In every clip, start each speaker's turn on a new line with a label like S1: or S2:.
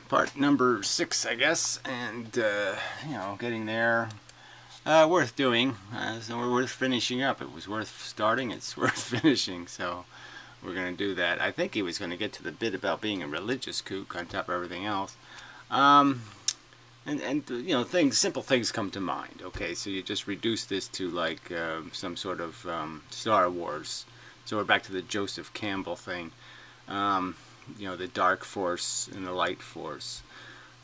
S1: Part number 6, I guess, and you know, getting there. Worth doing. So we're worth finishing up. It was worth starting. It's worth finishing. So we're gonna do that. I think he was gonna get to the bit about being a religious kook on top of everything else. And you know, simple things come to mind. Okay, so you just reduce this to like some sort of Star Wars. So we're back to the Joseph Campbell thing. You know, the dark force and the light force.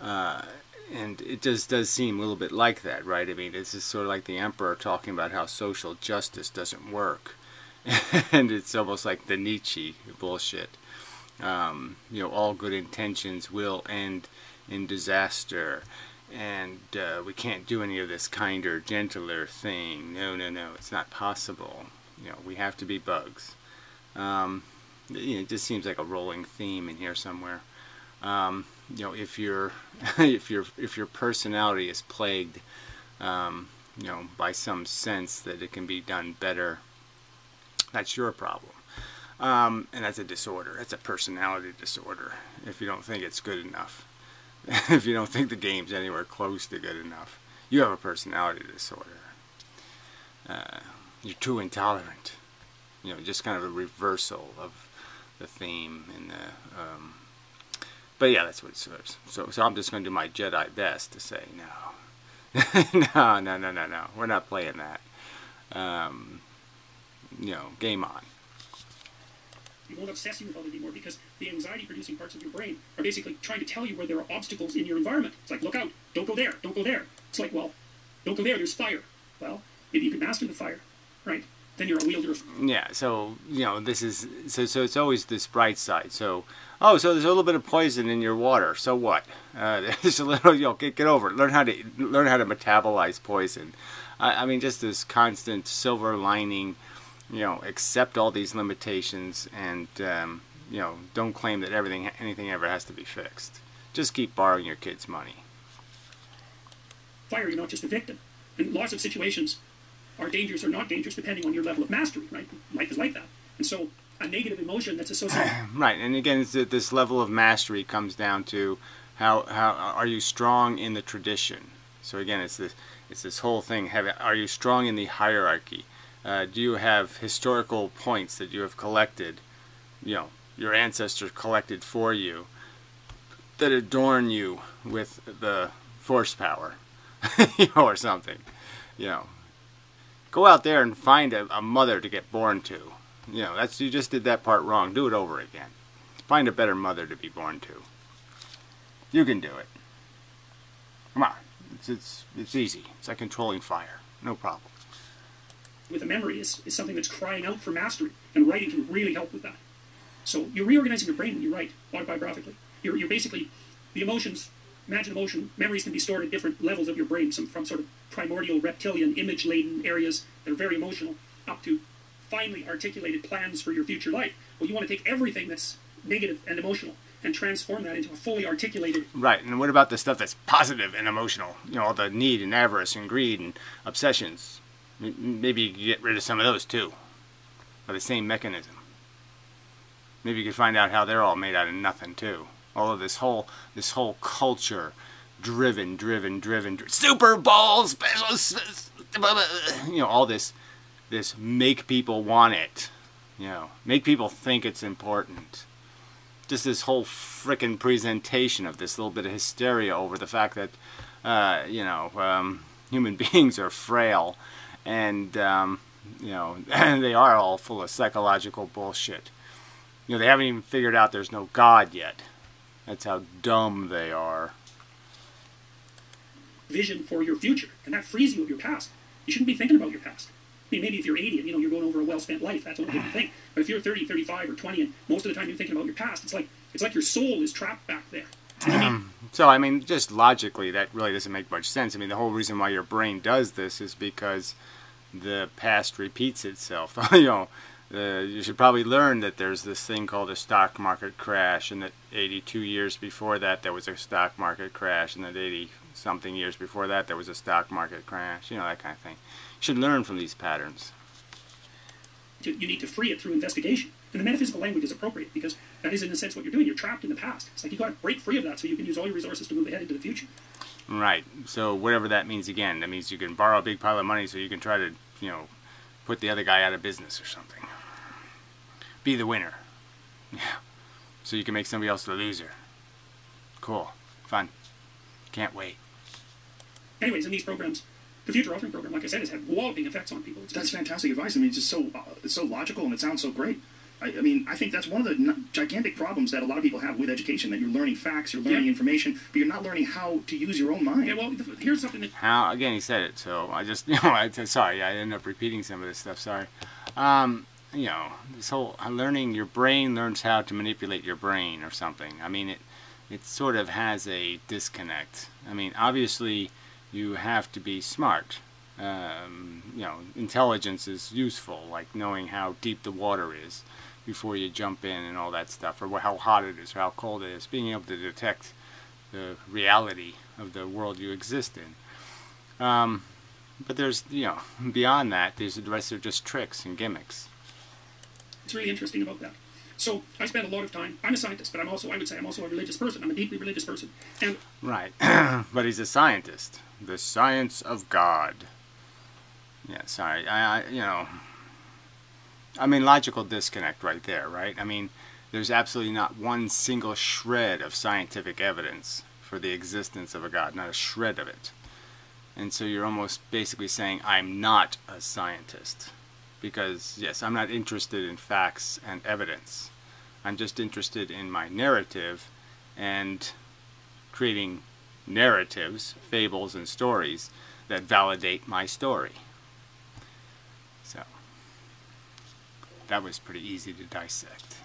S1: And it just does seem a little bit like that, right? I mean, this is sort of like the emperor talking about how social justice doesn't work. And it's almost like the Nietzsche bullshit. You know, all good intentions will end in disaster. And we can't do any of this kinder, gentler thing. No, no, no, it's not possible. You know, we have to be bugs. You know, it just seems like a rolling theme in here somewhere. You know, if your if your personality is plagued, you know, by some sense that it can be done better, that's your problem. And that's a disorder. That's a personality disorder. If you don't think it's good enough, if you don't think the game's anywhere close to good enough, you have a personality disorder. You're too intolerant. You know, just kind of a reversal of the theme in the. But yeah, that's what it serves. So I'm just going to do my Jedi best to say no, no. We're not playing that. You know, game on.
S2: You won't obsess you about it anymore because the anxiety-producing parts of your brain are basically trying to tell you where there are obstacles in your environment. It's like, look out, don't go there, don't go there. It's like, well, don't go there, there's fire. Well, if you can master the fire, right, then you're a wielder of...
S1: Yeah, so, you know, this is, so it's always this bright side. So, oh, so there's a little bit of poison in your water. So what? There's a little, you know, get over it. Learn how to metabolize poison. I mean, just this constant silver lining. You know, accept all these limitations, and you know, don't claim that anything ever has to be fixed. Just keep borrowing your kids' money.
S2: Fire, you're not just a victim. And lots of situations are dangerous or not dangerous depending on your level of mastery, right? Life is like that. And so a negative emotion that's associated...
S1: Right, and again, it's this level of mastery comes down to how are you strong in the tradition? So again, it's this whole thing. Are you strong in the hierarchy? Do you have historical points that you have collected, you know, your ancestors collected for you, that adorn you with the force power, you know, or something? You know, go out there and find a mother to get born to. You know, you just did that part wrong. Do it over again. Find a better mother to be born to. You can do it. Come on, it's easy. It's like controlling fire. No problem.
S2: With a memory is something that's crying out for mastery, and writing can really help with that. So you're reorganizing your brain when you write autobiographically. You're basically, the emotions, imagine emotion, memories can be stored at different levels of your brain, from sort of primordial reptilian image-laden areas that are very emotional, up to finely articulated plans for your future life. Well, you want to take everything that's negative and emotional and transform that into a fully articulated...
S1: Right, and what about the stuff that's positive and emotional? You know, all the need and avarice and greed and obsessions. Maybe you could get rid of some of those too, by the same mechanism. Maybe you could find out how they're all made out of nothing too. All of this whole culture, driven, Super Bowl special, you know, all this make people want it, you know, make people think it's important. Just this whole frickin' presentation of this little bit of hysteria over the fact that, you know, human beings are frail. And, you know, they are all full of psychological bullshit. You know, they haven't even figured out there's no God yet. That's how dumb they are.
S2: Vision for your future, and that frees you of your past. You shouldn't be thinking about your past. I mean, maybe if you're 80 and, you know, you're going over a well-spent life, that's a different thing. But if you're 30, 35, or 20, and most of the time you're thinking about your past, it's like your soul is trapped back there.
S1: So, I mean, just logically, that really doesn't make much sense. I mean, the whole reason why your brain does this is because the past repeats itself. You know, you should probably learn that there's this thing called a stock market crash, and that 82 years before that there was a stock market crash, and that 80-something years before that there was a stock market crash. You know, that kind of thing. You should learn from these patterns.
S2: You need to free it through investigation. And the metaphysical language is appropriate because that is, in a sense, what you're doing. You're trapped in the past. It's like you've got to break free of that so you can use all your resources to move ahead into the future.
S1: Right. So whatever that means again, that means you can borrow a big pile of money so you can try to, put the other guy out of business or something. Be the winner. Yeah. So you can make somebody else the loser. Cool. Fun. Can't wait.
S2: Anyways, in these programs, the Future Authoring Program, like I said, has had walloping effects on people.
S3: That's fantastic advice. I mean, it's just it's so logical and it sounds so great. I mean, I think that's one of the gigantic problems that a lot of people have with education, that you're learning facts, you're learning information, but you're not learning how to use your own mind.
S2: Yeah, well, here's something that...
S1: How, again, he said it, so I just, sorry, I ended up repeating some of this stuff, sorry. This whole learning, your brain learns how to manipulate your brain or something. I mean, it sort of has a disconnect. I mean, obviously, you have to be smart. Intelligence is useful, like knowing how deep the water is before you jump in and all that stuff, or how hot it is, or how cold it is. Being able to detect the reality of the world you exist in. But there's, beyond that, the rest are just tricks and gimmicks.
S2: It's really interesting about that. So I spend a lot of time, I'm a scientist, but I would say I'm also a religious person. I'm a deeply religious person. And
S1: right. But he's a scientist. The science of God. Yeah, sorry. Logical disconnect right there, right? I mean, there's absolutely not one single shred of scientific evidence for the existence of a God, not a shred of it. And so you're almost basically saying, I'm not a scientist. Because, yes, I'm not interested in facts and evidence. I'm just interested in my narrative and creating narratives, fables, and stories that validate my story. So, that was pretty easy to dissect.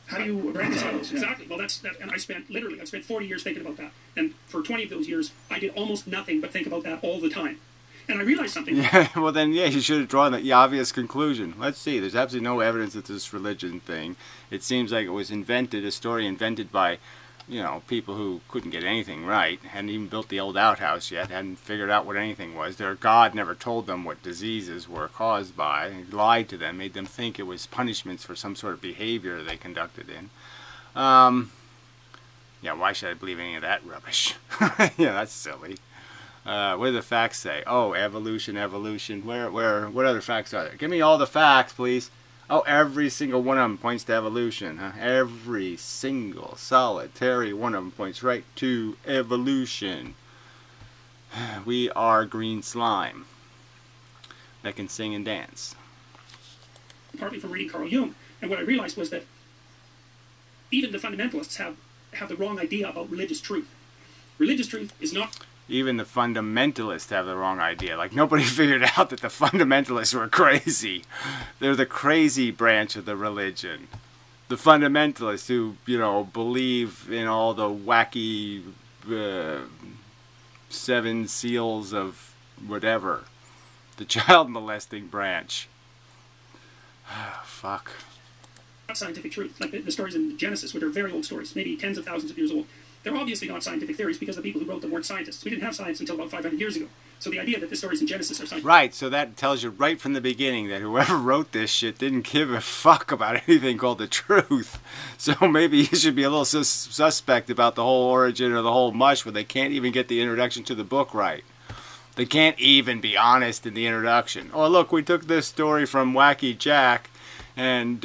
S2: How do you reconcile those? Exactly. Well, and I spent 40 years thinking about that. And for 20 of those years, I did almost nothing but think about that all the time. And I realized something.
S1: Yeah, well then, yeah, you should have drawn the obvious conclusion. Let's see, there's absolutely no evidence that this religion thing. It seems like it was invented, a story invented by, people who couldn't get anything right, hadn't even built the old outhouse yet, hadn't figured out what anything was. Their God never told them what diseases were caused by. He lied to them, made them think it was punishments for some sort of behavior they conducted in. Yeah, why should I believe any of that rubbish? Yeah, that's silly. What do the facts say? Oh, evolution. What other facts are there? Give me all the facts, please. Oh, every single one of them points to evolution, huh? Every single solitary one of them points right to evolution. We are green slime that can sing and dance.
S2: Partly from reading Carl Jung, and what I realized was that even the fundamentalists have the wrong idea about religious truth. Religious truth is not...
S1: Even the fundamentalists have the wrong idea. Like, nobody figured out that the fundamentalists were crazy. They're the crazy branch of the religion. The fundamentalists who, believe in all the wacky 7 seals of whatever. The child molesting branch. Fuck.
S2: Not scientific truth. Like the stories in Genesis, which are very old stories, maybe tens of thousands of years old. They're obviously not scientific theories because the people who wrote them weren't scientists. We didn't have science until about 500 years ago. So the idea that the stories in Genesis are scientific...
S1: Right, so that tells you right from the beginning that whoever wrote this shit didn't give a fuck about anything called the truth. So maybe you should be a little suspect about the whole origin or the whole mush where they can't even get the introduction to the book right. They can't even be honest in the introduction. Oh, look, we took this story from Wacky Jack and,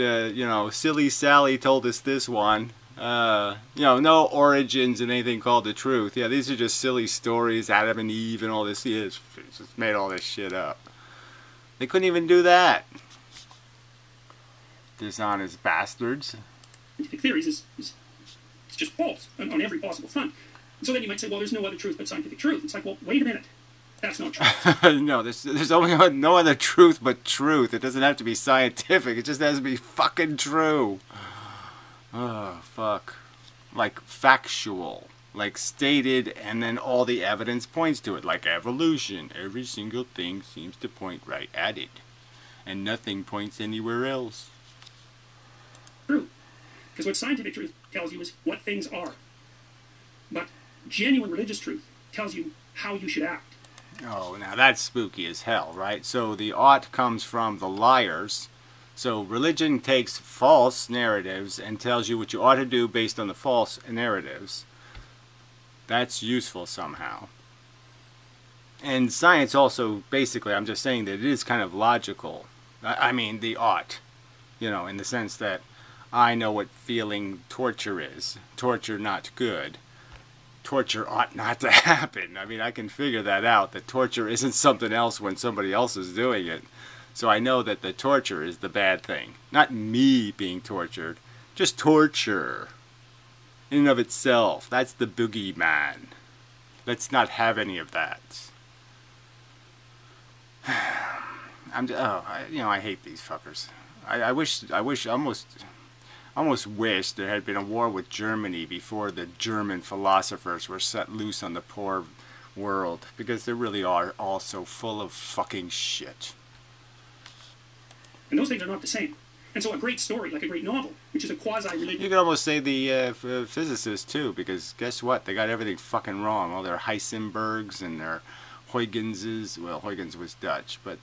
S1: Silly Sally told us this one. No origins and anything called the truth. Yeah, these are just silly stories, Adam and Eve and all this. Yeah, it's just made all this shit up. They couldn't even do that. Dishonest bastards.
S2: Scientific theories is just false on every possible front. And so then you might say, well, there's no other truth but scientific truth. It's like, well, wait a minute. That's not true.
S1: No, there's only no other truth but truth. It doesn't have to be scientific. It just has to be fucking true. Oh, fuck. Like factual. Like stated, and then all the evidence points to it. Like evolution. Every single thing seems to point right at it. And nothing points anywhere else.
S2: True. Because what scientific truth tells you is what things are. But genuine religious truth tells you how you should act.
S1: Oh, now that's spooky as hell, right? So the ought comes from the liars, So religion takes false narratives and tells you what you ought to do based on the false narratives. That's useful somehow. And science also, basically, I'm just saying that it is kind of logical. I mean, the ought, you know, in the sense that I know what feeling torture is. Torture not good. Torture ought not to happen. I mean, I can figure that out, that torture isn't something else when somebody else is doing it. So I know that the torture is the bad thing. Not me being tortured, just torture. In and of itself, that's the boogeyman. Let's not have any of that. I hate these fuckers. I almost wish there had been a war with Germany before the German philosophers were set loose on the poor world, because they really are all so full of fucking shit.
S2: And those things are not the same. And so a great story, like a great novel, which is a quasi-religion...
S1: You could almost say the physicists, too, because guess what? They got everything fucking wrong. All their Heisenbergs and their Huygenses. Well, Huygens was Dutch, but,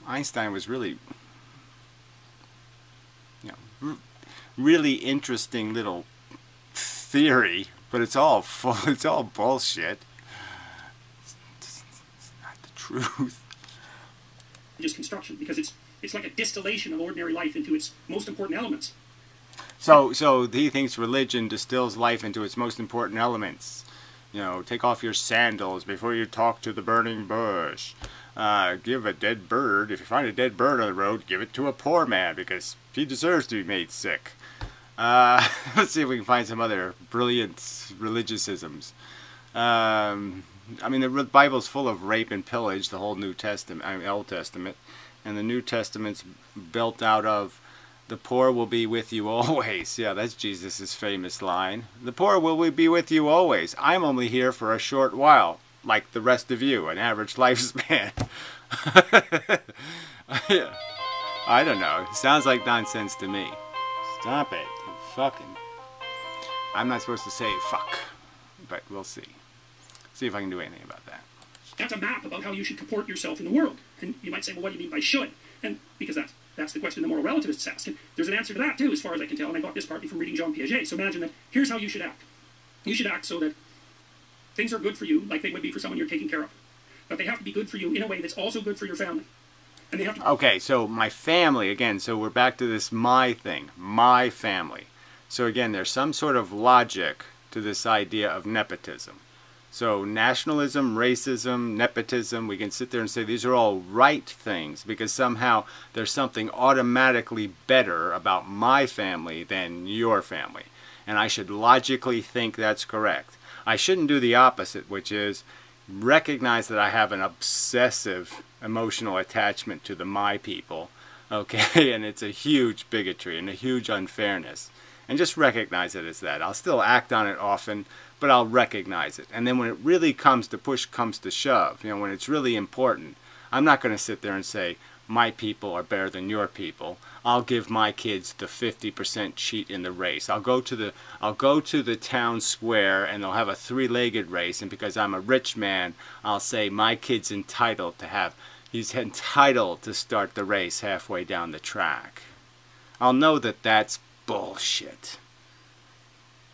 S1: Einstein was really, really interesting little theory, but it's all it's all bullshit. It's not the truth.
S2: Just construction, because it's like a distillation of ordinary life into its most important elements.
S1: So he thinks religion distills life into its most important elements. Take off your sandals before you talk to the burning bush. Give a dead bird, if you find a dead bird on the road, give it to a poor man, because he deserves to be made sick. Let's see if we can find some other brilliant religious-isms. I mean, the Bible's full of rape and pillage, the whole New Testament, Old Testament. And the New Testament's built out of, the poor will be with you always. Yeah, that's Jesus' famous line. The poor will be with you always. I'm only here for a short while, like the rest of you, an average lifespan. I don't know. It sounds like nonsense to me. Stop it. Fucking. I'm not supposed to say fuck, but we'll see. See if I can do anything about that.
S2: That's a map about how you should comport yourself in the world. And you might say, well, what do you mean by should? And because that's the question the moral relativists ask. And there's an answer to that, too, as far as I can tell. And I got this partly from reading Jean Piaget. So imagine that here's how you should act. You should act so that things are good for you, like they would be for someone you're taking care of. But they have to be good for you in a way that's also good for your family. And they have to...
S1: Okay, so my family, again, so we're back to this my thing. My family. So again, there's some sort of logic to this idea of nepotism. So nationalism, racism, nepotism, we can sit there and say these are all right things because somehow there's something automatically better about my family than your family. And I should logically think that's correct. I shouldn't do the opposite, which is recognize that I have an obsessive emotional attachment to the my people, okay? And it's a huge bigotry and a huge unfairness. And just recognize it as that. I'll still act on it often, but I'll recognize it. And then when it really comes to push comes to shove, when it's really important, I'm not going to sit there and say, my people are better than your people. I'll give my kids the 50% cheat in the race. I'll go to the town square and they'll have a three-legged race, and because I'm a rich man, I'll say my kid's entitled to he's entitled to start the race halfway down the track. I'll know that that's bullshit.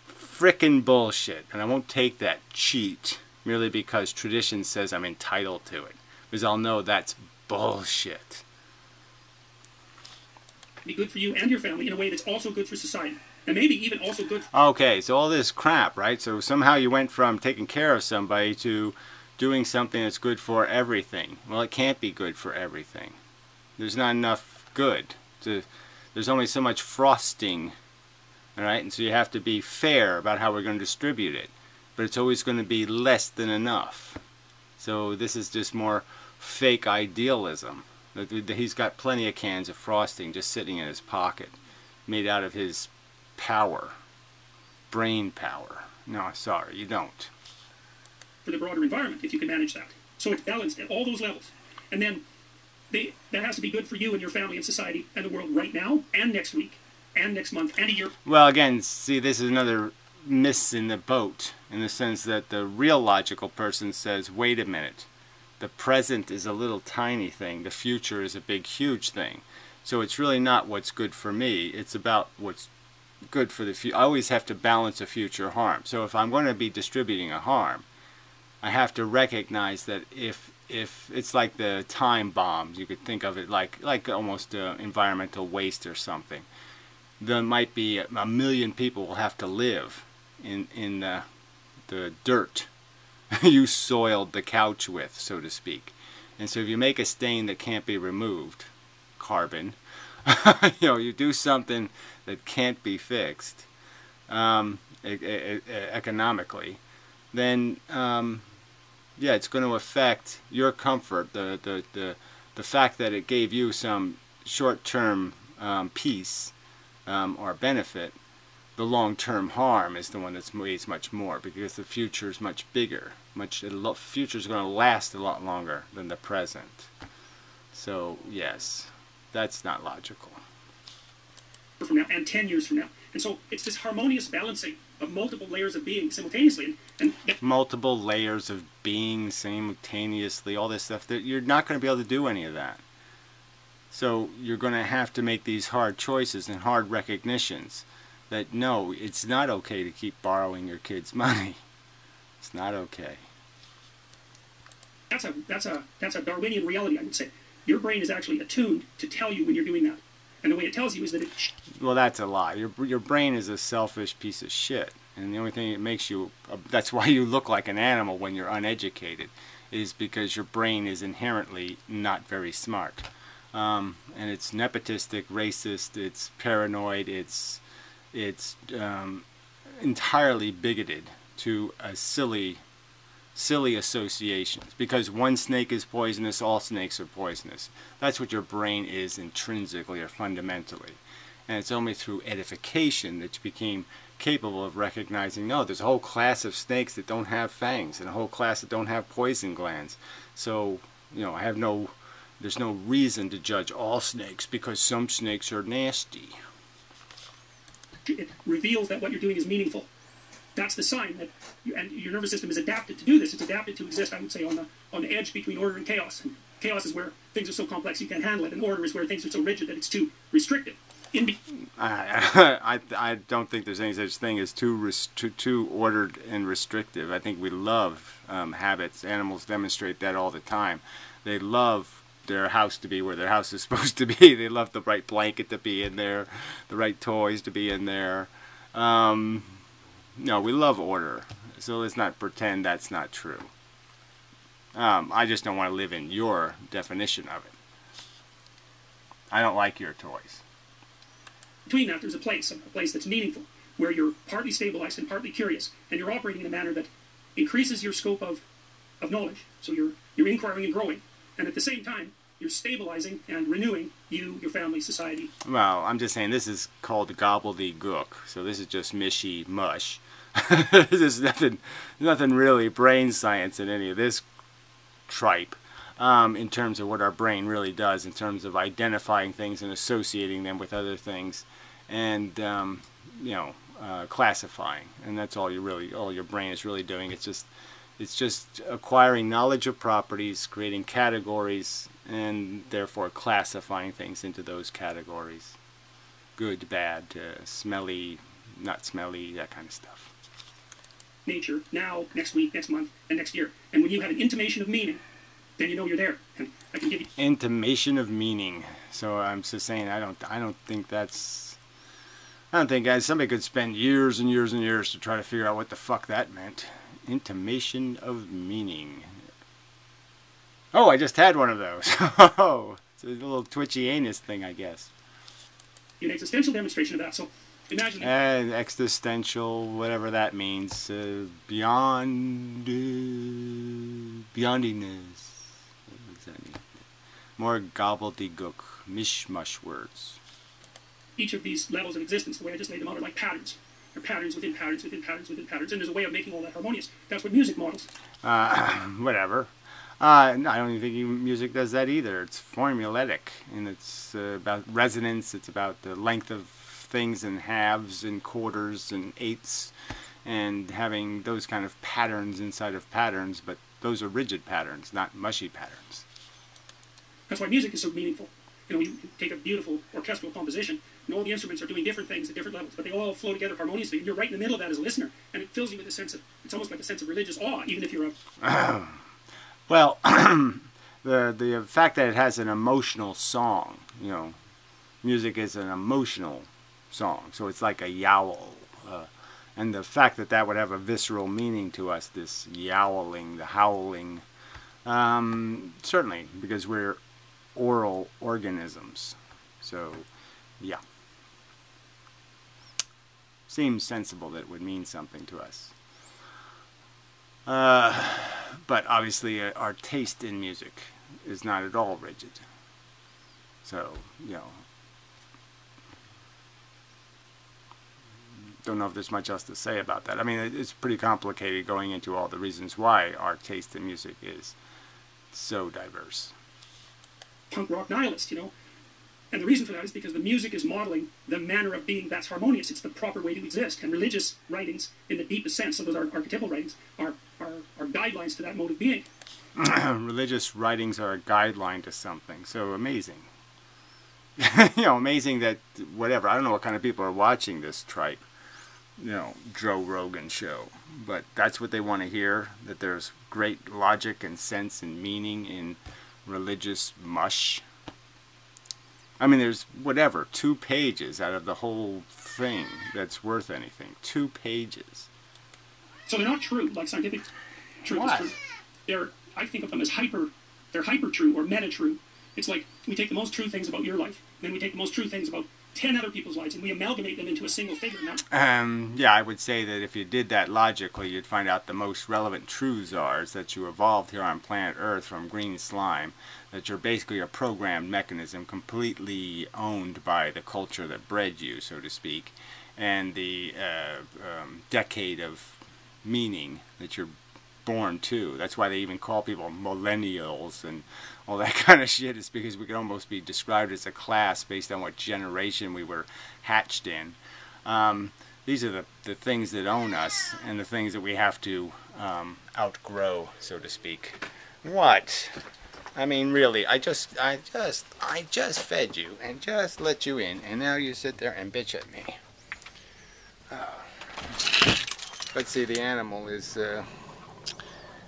S1: Frickin' bullshit. And I won't take that cheat merely because tradition says I'm entitled to it. Because I'll know that's bullshit.
S2: Be good for you and your family in a way that's also good for society. And maybe even also good for...
S1: Okay, so all this crap, right? So somehow you went from taking care of somebody to doing something that's good for everything. Well, it can't be good for everything. There's not enough good. There's only so much frosting, all right? And so you have to be fair about how we're going to distribute it. But it's always going to be less than enough. So this is just more fake idealism. He's got plenty of cans of frosting just sitting in his pocket, made out of his power, brain power. No, sorry, you don't.
S2: For the broader environment, if you can manage that. So it's balanced at all those levels. And then that has to be good for you and your family and society and the world right now and next week and next month and a year.
S1: Well, again, see, this is another miss in the boat in the sense that the real logical person says, wait a minute. the present is a little tiny thing. The future is a big, huge thing. So it's really not what's good for me. It's about what's good for the future. I always have to balance a future harm. So if I'm going to be distributing a harm, I have to recognize that if it's like the time bombs, you could think of it like almost environmental waste or something. There might be a million people will have to live in the dirt you soiled the couch with, so to speak. And so if you make a stain that can't be removed, carbon, you do something that can't be fixed economically, then yeah, it's going to affect your comfort. The fact that it gave you some short-term peace or benefit, the long-term harm is the one that weighs much more, because the future is much bigger. The future is going to last a lot longer than the present. So yes, that's not logical.
S2: From now and 10 years from now. And so it's this harmonious balancing of multiple layers of being simultaneously. And
S1: multiple layers of being simultaneously, all this stuff, that you're not going to be able to do any of that. So you're going to have to make these hard choices and hard recognitions that no, it's not okay to keep borrowing your kids' money. It's not okay.
S2: That's a Darwinian reality, I would say. Your brain is actually attuned to tell you when you're doing that. And the way it tells you is that it...
S1: Well, that's a lie. Your brain is a selfish piece of shit. And the only thing that makes you... that's why you look like an animal when you're uneducated, is because your brain is inherently not very smart. And it's nepotistic, racist, it's paranoid, it's entirely bigoted to a silly associations, because one snake is poisonous, all snakes are poisonous. That's what your brain is intrinsically or fundamentally. And it's only through edification that you became capable of recognizing, no, there's a whole class of snakes that don't have fangs, and a whole class that don't have poison glands. So, there's no reason to judge all snakes, because some snakes are nasty.
S2: It reveals that what you're doing is meaningful. That's the sign that your nervous system is adapted to do this. It's adapted to exist, I would say, on the edge between order and chaos. And chaos is where things are so complex you can't handle it, and order is where things are so rigid that it's too restrictive.
S1: I don't think there's any such thing as too ordered and restrictive. I think we love habits. Animals demonstrate that all the time. They love their house to be where their house is supposed to be. They love the right blanket to be in there, the right toys to be in there. No, we love order, so let's not pretend that's not true. I just don't want to live in your definition of it. I don't like your toys.
S2: Between that, there's a place that's meaningful, where you're partly stabilized and partly curious, and you're operating in a manner that increases your scope of knowledge. So you're inquiring and growing, and at the same time, you're stabilizing and renewing you, your family, society.
S1: Well, I'm just saying this is called gobbledygook, so this is just mishy mush. This is nothing really brain science in any of this tripe, in terms of what our brain really does, in terms of identifying things and associating them with other things, and classifying. And that's all your brain is really doing. It's just acquiring knowledge of properties, creating categories, and therefore classifying things into those categories. Good, bad, smelly, not smelly, that kind of stuff.
S2: Nature, now, next week, next month, and next year. And when you have an intimation of meaning, then you know you're there. And I can give you...
S1: Intimation of meaning. So I'm just saying, I don't think somebody could spend years and years and years to try to figure out what the fuck that meant. Intimation of meaning. Oh, I just had one of those. Oh, it's a little twitchy anus thing, I guess.
S2: An existential demonstration of that. So imagine...
S1: existential, whatever that means. Beyondiness. What does that mean? More gobbledygook, mishmash words.
S2: Each of these levels of existence, the way I just laid them out, are like patterns. They're patterns within patterns within patterns within patterns, and there's a way of making all that harmonious. That's what music models.
S1: Whatever. I don't even think music does that either. It's formulaic, and it's about resonance. It's about the length of things in halves and quarters and eighths, and having those kind of patterns inside of patterns. But those are rigid patterns, not mushy patterns.
S2: That's why music is so meaningful. You know, you take a beautiful orchestral composition, and all the instruments are doing different things at different levels, but they all flow together harmoniously, and you're right in the middle of that as a listener, and it fills you with a sense of, it's almost like a sense of religious awe, even if you're a...
S1: Well, the fact that it has an emotional song, you know, music is an emotional song, so it's like a yowl. And the fact that that would have a visceral meaning to us, this yowling, the howling, certainly, because we're oral organisms. So, yeah. Seems sensible that it would mean something to us. But obviously our taste in music is not at all rigid. So, you know, don't know if there's much else to say about that. I mean, it's pretty complicated going into all the reasons why our taste in music is so diverse.
S2: Punk rock nihilist, you know. And the reason for that is because the music is modeling the manner of being that's harmonious. It's the proper way to exist. And religious writings, in the deepest sense, so those are archetypal writings, are guidelines to that mode of being.
S1: Religious writings are a guideline to something. So amazing. You know, amazing that, whatever, I don't know what kind of people are watching this tripe, you know, Joe Rogan show. But that's what they want to hear, that there's great logic and sense and meaning in religious mush. I mean, there's, whatever, 2 pages out of the whole thing that's worth anything. 2 pages.
S2: So they're not true, like scientific truth is true. They're, I think of them as they're hyper-true or meta-true. It's like we take the most true things about your life, and then we take the most true things about 10 other people's lives, and we amalgamate them into a single figure.
S1: Yeah, I would say that if you did that logically, you'd find out the most relevant truths are is that you evolved here on planet Earth from green slime, that you're basically a programmed mechanism completely owned by the culture that bred you, so to speak, and the decade of meaning that you're born to. That's why they even call people millennials and all that kind of shit, is because we could almost be described as a class based on what generation we were hatched in. These are the things that own us and the things that we have to outgrow, so to speak. What? I mean, really, I just fed you and just let you in, and now you sit there and bitch at me. Let's see, the animal is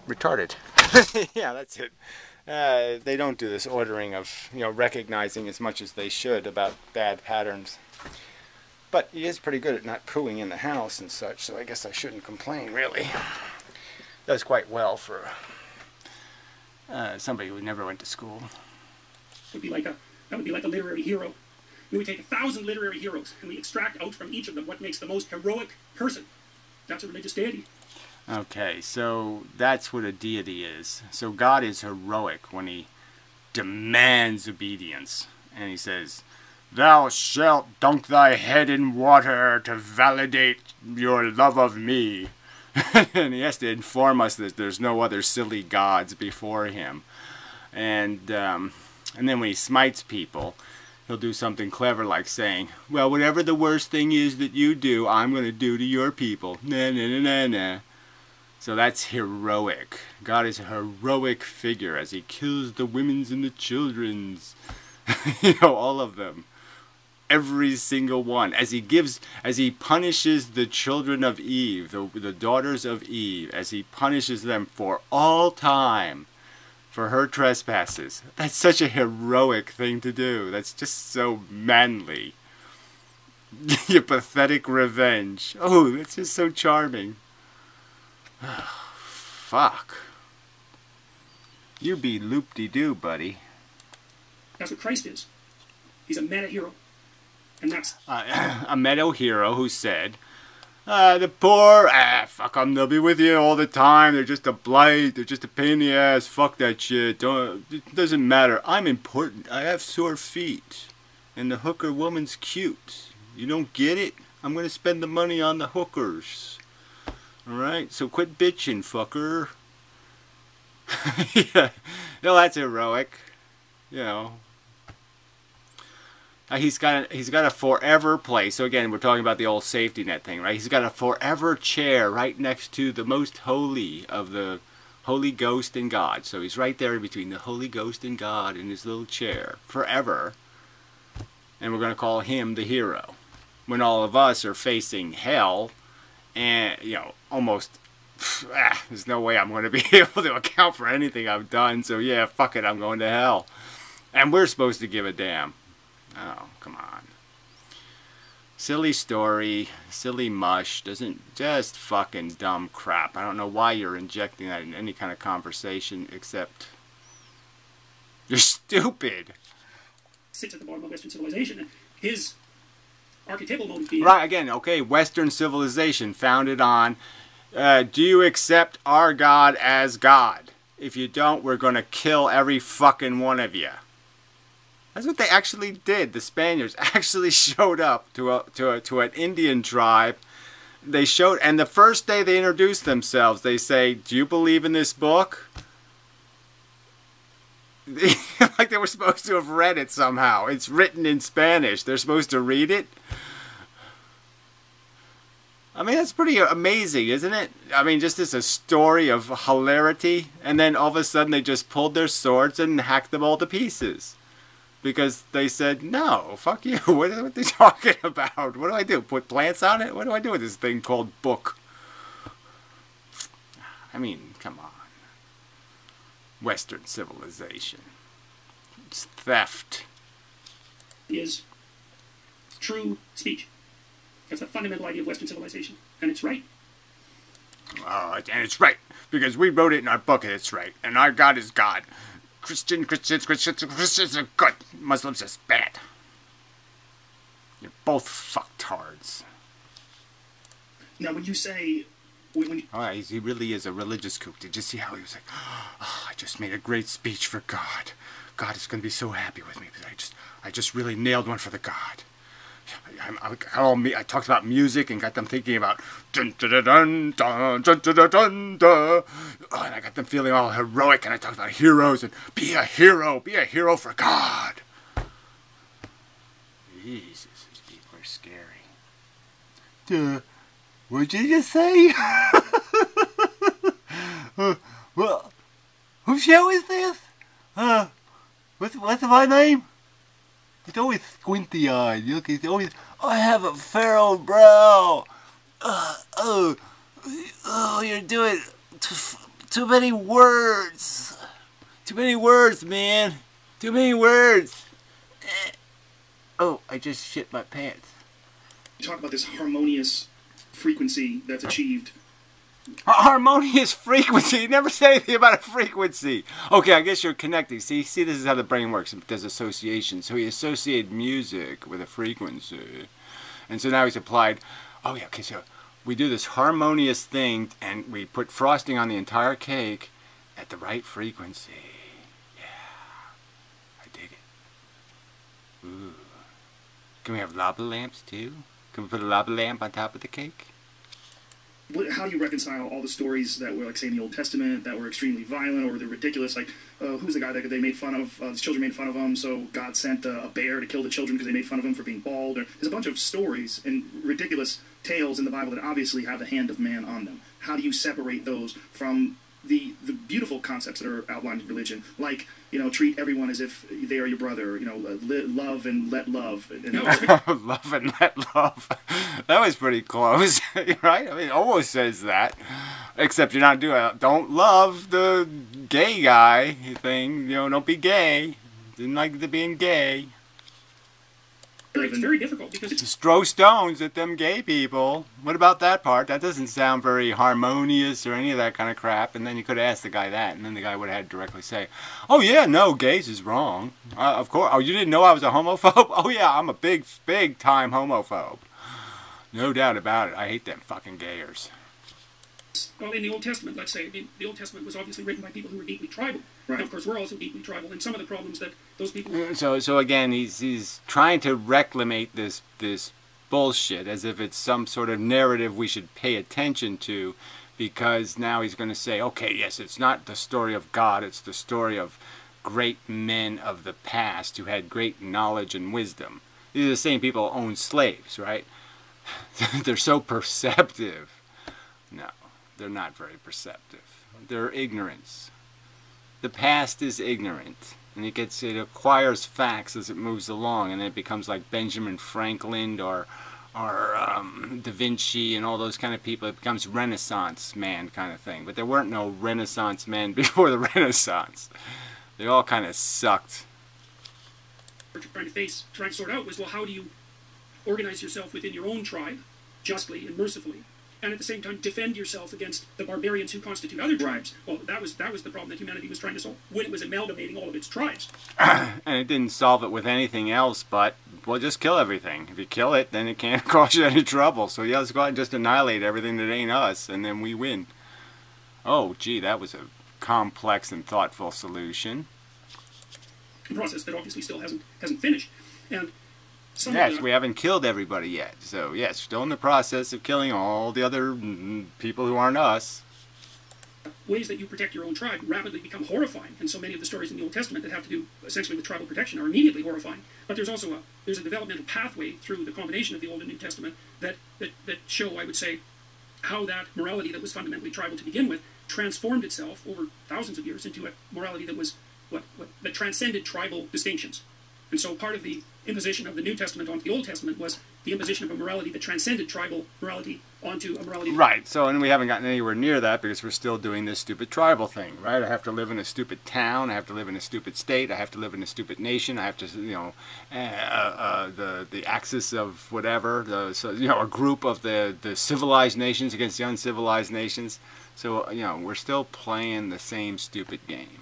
S1: retarded. Yeah, that's it. They don't do this ordering of, you know, recognizing as much as they should about bad patterns. But he is pretty good at not pooing in the house and such, so I guess I shouldn't complain, really. Does quite well for somebody who never went to school.
S2: That would be like a literary hero. We would take 1,000 literary heroes, and we extract out from each of them what makes the most heroic person. That's a religious deity.
S1: Okay, so that's what a deity is. So God is heroic when he demands obedience. And he says, "Thou shalt dunk thy head in water to validate your love of me." And he has to inform us that there's no other silly gods before him. And then when he smites people, he'll do something clever like saying, "Well, whatever the worst thing is that you do, I'm going to do to your people. Nah, nah, nah, nah, nah." So that's heroic. God is a heroic figure as he kills the women's and the children's. You know, all of them. Every single one. As he punishes the children of Eve, the daughters of Eve, as he punishes them for all time for her trespasses. That's such a heroic thing to do. That's just so manly. Your pathetic revenge. Oh, that's just so charming. Fuck. You be loop-de-doo, buddy.
S2: That's what Christ is. He's a meta-hero. And that's...
S1: a meta-hero who said, the poor, fuck them, they'll be with you all the time, they're just a blight, they're just a pain in the ass, fuck that shit, it doesn't matter, I'm important, I have sore feet, and the hooker woman's cute. You don't get it? I'm gonna spend the money on the hookers. Alright, so quit bitching, fucker. Yeah, no, that's heroic. You know. He's got a forever place. So again, we're talking about the old safety net thing, right? He's got a forever chair right next to the most holy of the Holy Ghost and God. So he's right there between the Holy Ghost and God in his little chair forever. And we're going to call him the hero. When all of us are facing hell and, you know, almost, there's no way I'm going to be able to account for anything I've done. So yeah, fuck it, I'm going to hell. And we're supposed to give a damn. Oh, come on. Silly story, silly mush, doesn't, just fucking dumb crap. I don't know why you're injecting that in any kind of conversation except you're stupid.
S2: Sits at the bottom of Western civilization, and his archetypal motive being...
S1: Right, again, okay, Western civilization founded on, do you accept our God as God? If you don't, we're going to kill every fucking one of you. That's what they actually did. The Spaniards actually showed up to an Indian tribe. They showed, and the first day they introduced themselves, they say, "Do you believe in this book?" Like they were supposed to have read it somehow. It's written in Spanish. They're supposed to read it. I mean, that's pretty amazing, isn't it? I mean, just as a story of hilarity, and then all of a sudden they just pulled their swords and hacked them all to pieces. Because they said, no, fuck you. What are they talking about? What do I do? Put plants on it? What do I do with this thing called book? I mean, come on. Western civilization. It's theft.
S2: Is true speech. That's the fundamental idea of Western civilization. And it's right.
S1: And it's right. Because we wrote it in our book and it's right. And our God is God. Christians are good. Muslims are bad. You're both fucktards.
S3: Now, when you say... When you,
S1: oh, he really is a religious kook. Did you see how he was like, oh, I just made a great speech for God. God is going to be so happy with me. I just really nailed one for the God. I talked about music and got them thinking about dun dun dun dun dun dun dun dun dun. Oh, and I got them feeling all heroic, and I talked about heroes and be a hero for God. Jesus, these people are scary. What'd you just say? Well, whose show is this? What's my name? It's always squinty-eyed. Look, it's always, I have a furrowed brow. You're doing too many words. Too many words, man. Too many words. Oh, I just shit my pants.
S3: you talk about this harmonious frequency that's achieved.
S1: Harmonious frequency. You never say anything about a frequency. Okay, I guess you're connecting. See, this is how the brain works. It does association. So he associated music with a frequency. And so now he's applied, oh yeah, okay, so we do this harmonious thing and we put frosting on the entire cake at the right frequency. Yeah, I dig it. Ooh. Can we have lava lamps too? Can we put a lava lamp on top of the cake?
S3: How do you reconcile all the stories that were, like, say, in the Old Testament, that were extremely violent or they're ridiculous? Like, who's the guy that they made fun of? The children made fun of him, so God sent a bear to kill the children because they made fun of him for being bald. There's a bunch of stories and ridiculous tales in the Bible that obviously have the hand of man on them. How do you separate those from the beautiful concepts that are outlined in religion, like, you know, treat everyone as if they are your brother, you know, love and let love.
S1: Love and let love. That was pretty close, right? I mean, it almost says that, except you're not doing it. Don't love the gay guy thing, you know, don't be gay. Didn't like the being gay.
S2: It's very difficult because
S1: just throw stones at them gay people. What about that part? That doesn't sound very harmonious or any of that kind of crap. And then you could have asked the guy that, and then the guy would have had to directly say, oh yeah, no, gays is wrong. Of course. Oh, you didn't know I was a homophobe? Oh yeah, I'm a big time homophobe. No doubt about it. I hate them fucking gayers.
S2: Well, in the Old Testament, let's say, the Old Testament was obviously written by people who were deeply tribal. Right. And of course, we're also deeply tribal, and some of the problems that those people...
S1: So again, he's trying to reclamate this bullshit as if it's some sort of narrative we should pay attention to, because now he's going to say, okay, yes, it's not the story of God, it's the story of great men of the past who had great knowledge and wisdom. These are the same people who owned slaves, right? They're so perceptive. No. They're not very perceptive. They're ignorance. The past is ignorant, and it acquires facts as it moves along, and it becomes like Benjamin Franklin or Da Vinci and all those kind of people. It becomes Renaissance man kind of thing. But there weren't no Renaissance men before the Renaissance. They all kind of sucked.
S2: What you're trying to sort out was, well, how do you organize yourself within your own tribe, justly and mercifully, and at the same time defend yourself against the barbarians who constitute other tribes? Well, that was the problem that humanity was trying to solve when it was amalgamating all of its tribes.
S1: And it didn't solve it with anything else but, well, just kill everything. If you kill it, then it can't cause you any trouble. So yeah, let's go out and just annihilate everything that ain't us, and then we win. Oh, gee, that was a complex and thoughtful solution.
S2: A process that obviously still hasn't finished. And
S1: yes, we haven't killed everybody yet. So yes, still in the process of killing all the other people who aren't us.
S2: Ways that you protect your own tribe rapidly become horrifying, and so many of the stories in the Old Testament that have to do essentially with tribal protection are immediately horrifying. But there's also a developmental pathway through the combination of the Old and New Testament that show, I would say, how that morality that was fundamentally tribal to begin with transformed itself over thousands of years into a morality that was that transcended tribal distinctions. And so part of the imposition of the New Testament onto the Old Testament was the imposition of a morality that transcended tribal morality onto a morality...
S1: Right, so, and we haven't gotten anywhere near that because we're still doing this stupid tribal thing, right? I have to live in a stupid town, I have to live in a stupid state, I have to live in a stupid nation, I have to, you know, the axis of whatever, a group of the civilized nations against the uncivilized nations. So, you know, we're still playing the same stupid game.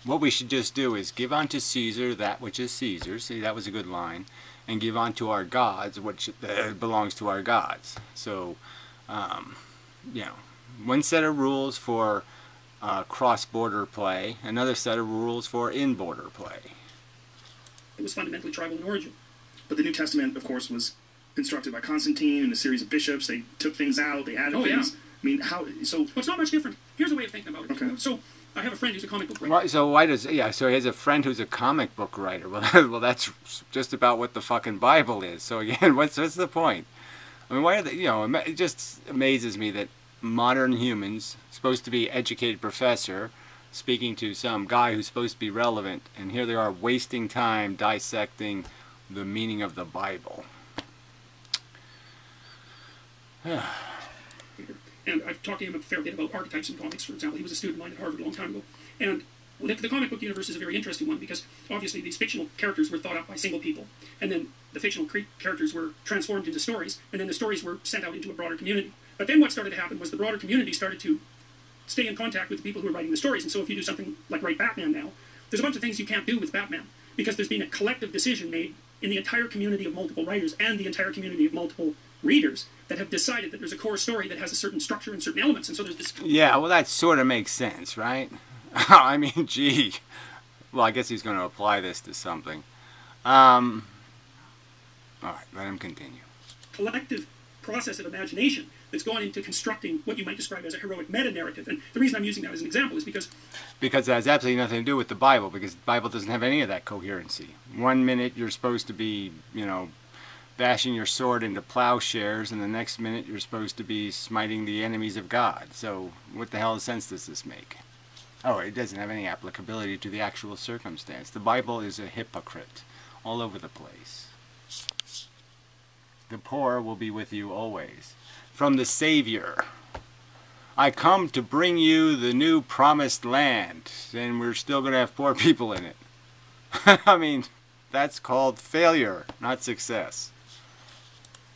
S1: What we should just do is give unto Caesar that which is Caesar's. See, that was a good line. And give unto our gods which belongs to our gods. So, you know, one set of rules for cross-border play, another set of rules for in-border play.
S2: It was fundamentally tribal in origin.
S3: But the New Testament, of course, was constructed by Constantine and a series of bishops. They took things out, they added things.
S2: Yeah.
S3: I mean, how... So...
S2: Well, it's not much different. Here's a way of thinking about it.
S3: Okay.
S2: So, I have a friend who's a comic book writer.
S1: So why does... Yeah, so he has a friend who's a comic book writer. Well, that's just about what the fucking Bible is. So again, what's the point? I mean, why are they... You know, it just amazes me that modern humans, supposed to be educated professor, speaking to some guy who's supposed to be relevant, and here they are wasting time dissecting the meaning of the Bible.
S2: And I've talked to him a fair bit about archetypes in comics, for example. He was a student of mine at Harvard a long time ago. And the comic book universe is a very interesting one because obviously these fictional characters were thought up by single people. And then the fictional characters were transformed into stories, and then the stories were sent out into a broader community. But then what started to happen was the broader community started to stay in contact with the people who are writing the stories. And so if you do something like write Batman now, there's a bunch of things you can't do with Batman because there's been a collective decision made in the entire community of multiple writers and the entire community of multiple readers that have decided that there's a core story that has a certain structure and certain elements, and so there's this...
S1: Yeah, well, that sort of makes sense, right? I mean, gee. Well, I guess he's going to apply this to something. All right, let him continue.
S2: Collective process of imagination that's gone into constructing what you might describe as a heroic meta-narrative. And the reason I'm using that as an example is because...
S1: Because it has absolutely nothing to do with the Bible, because the Bible doesn't have any of that coherency. 1 minute you're supposed to be, you know, bashing your sword into plowshares, and the next minute you're supposed to be smiting the enemies of God. So what the hell of sense does this make? Oh, it doesn't have any applicability to the actual circumstance. The Bible is a hypocrite all over the place. The poor will be with you always. From the Savior, I come to bring you the new promised land, and we're still going to have poor people in it. I mean, that's called failure, not success.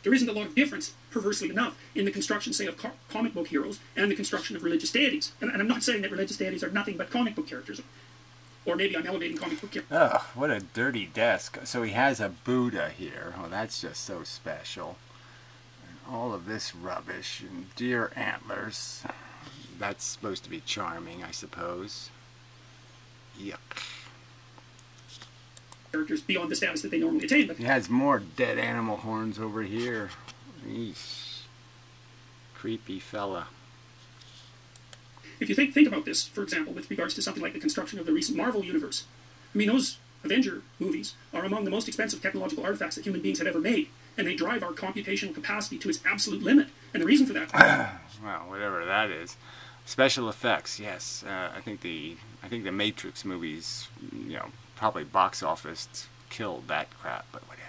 S2: There isn't a lot of difference, perversely enough, in the construction, say, of comic book heroes and the construction of religious deities. And I'm not saying that religious deities are nothing but comic book characters. Or maybe I'm elevating comic book characters.
S1: Ugh, what a dirty desk. So he has a Buddha here. Oh, that's just so special. And all of this rubbish and deer antlers. That's supposed to be charming, I suppose. Yuck.
S2: Characters beyond the status that they normally attain. But
S1: he has more dead animal horns over here. Eesh. Creepy fella.
S2: If you think about this, for example, with regards to something like the construction of the recent Marvel universe, I mean, those Avenger movies are among the most expensive technological artifacts that human beings have ever made. and they drive our computational capacity to its absolute limit. And the reason for that...
S1: Well, whatever that is. Special effects, yes. I think the Matrix movies, you know, probably box office killed that crap, but whatever.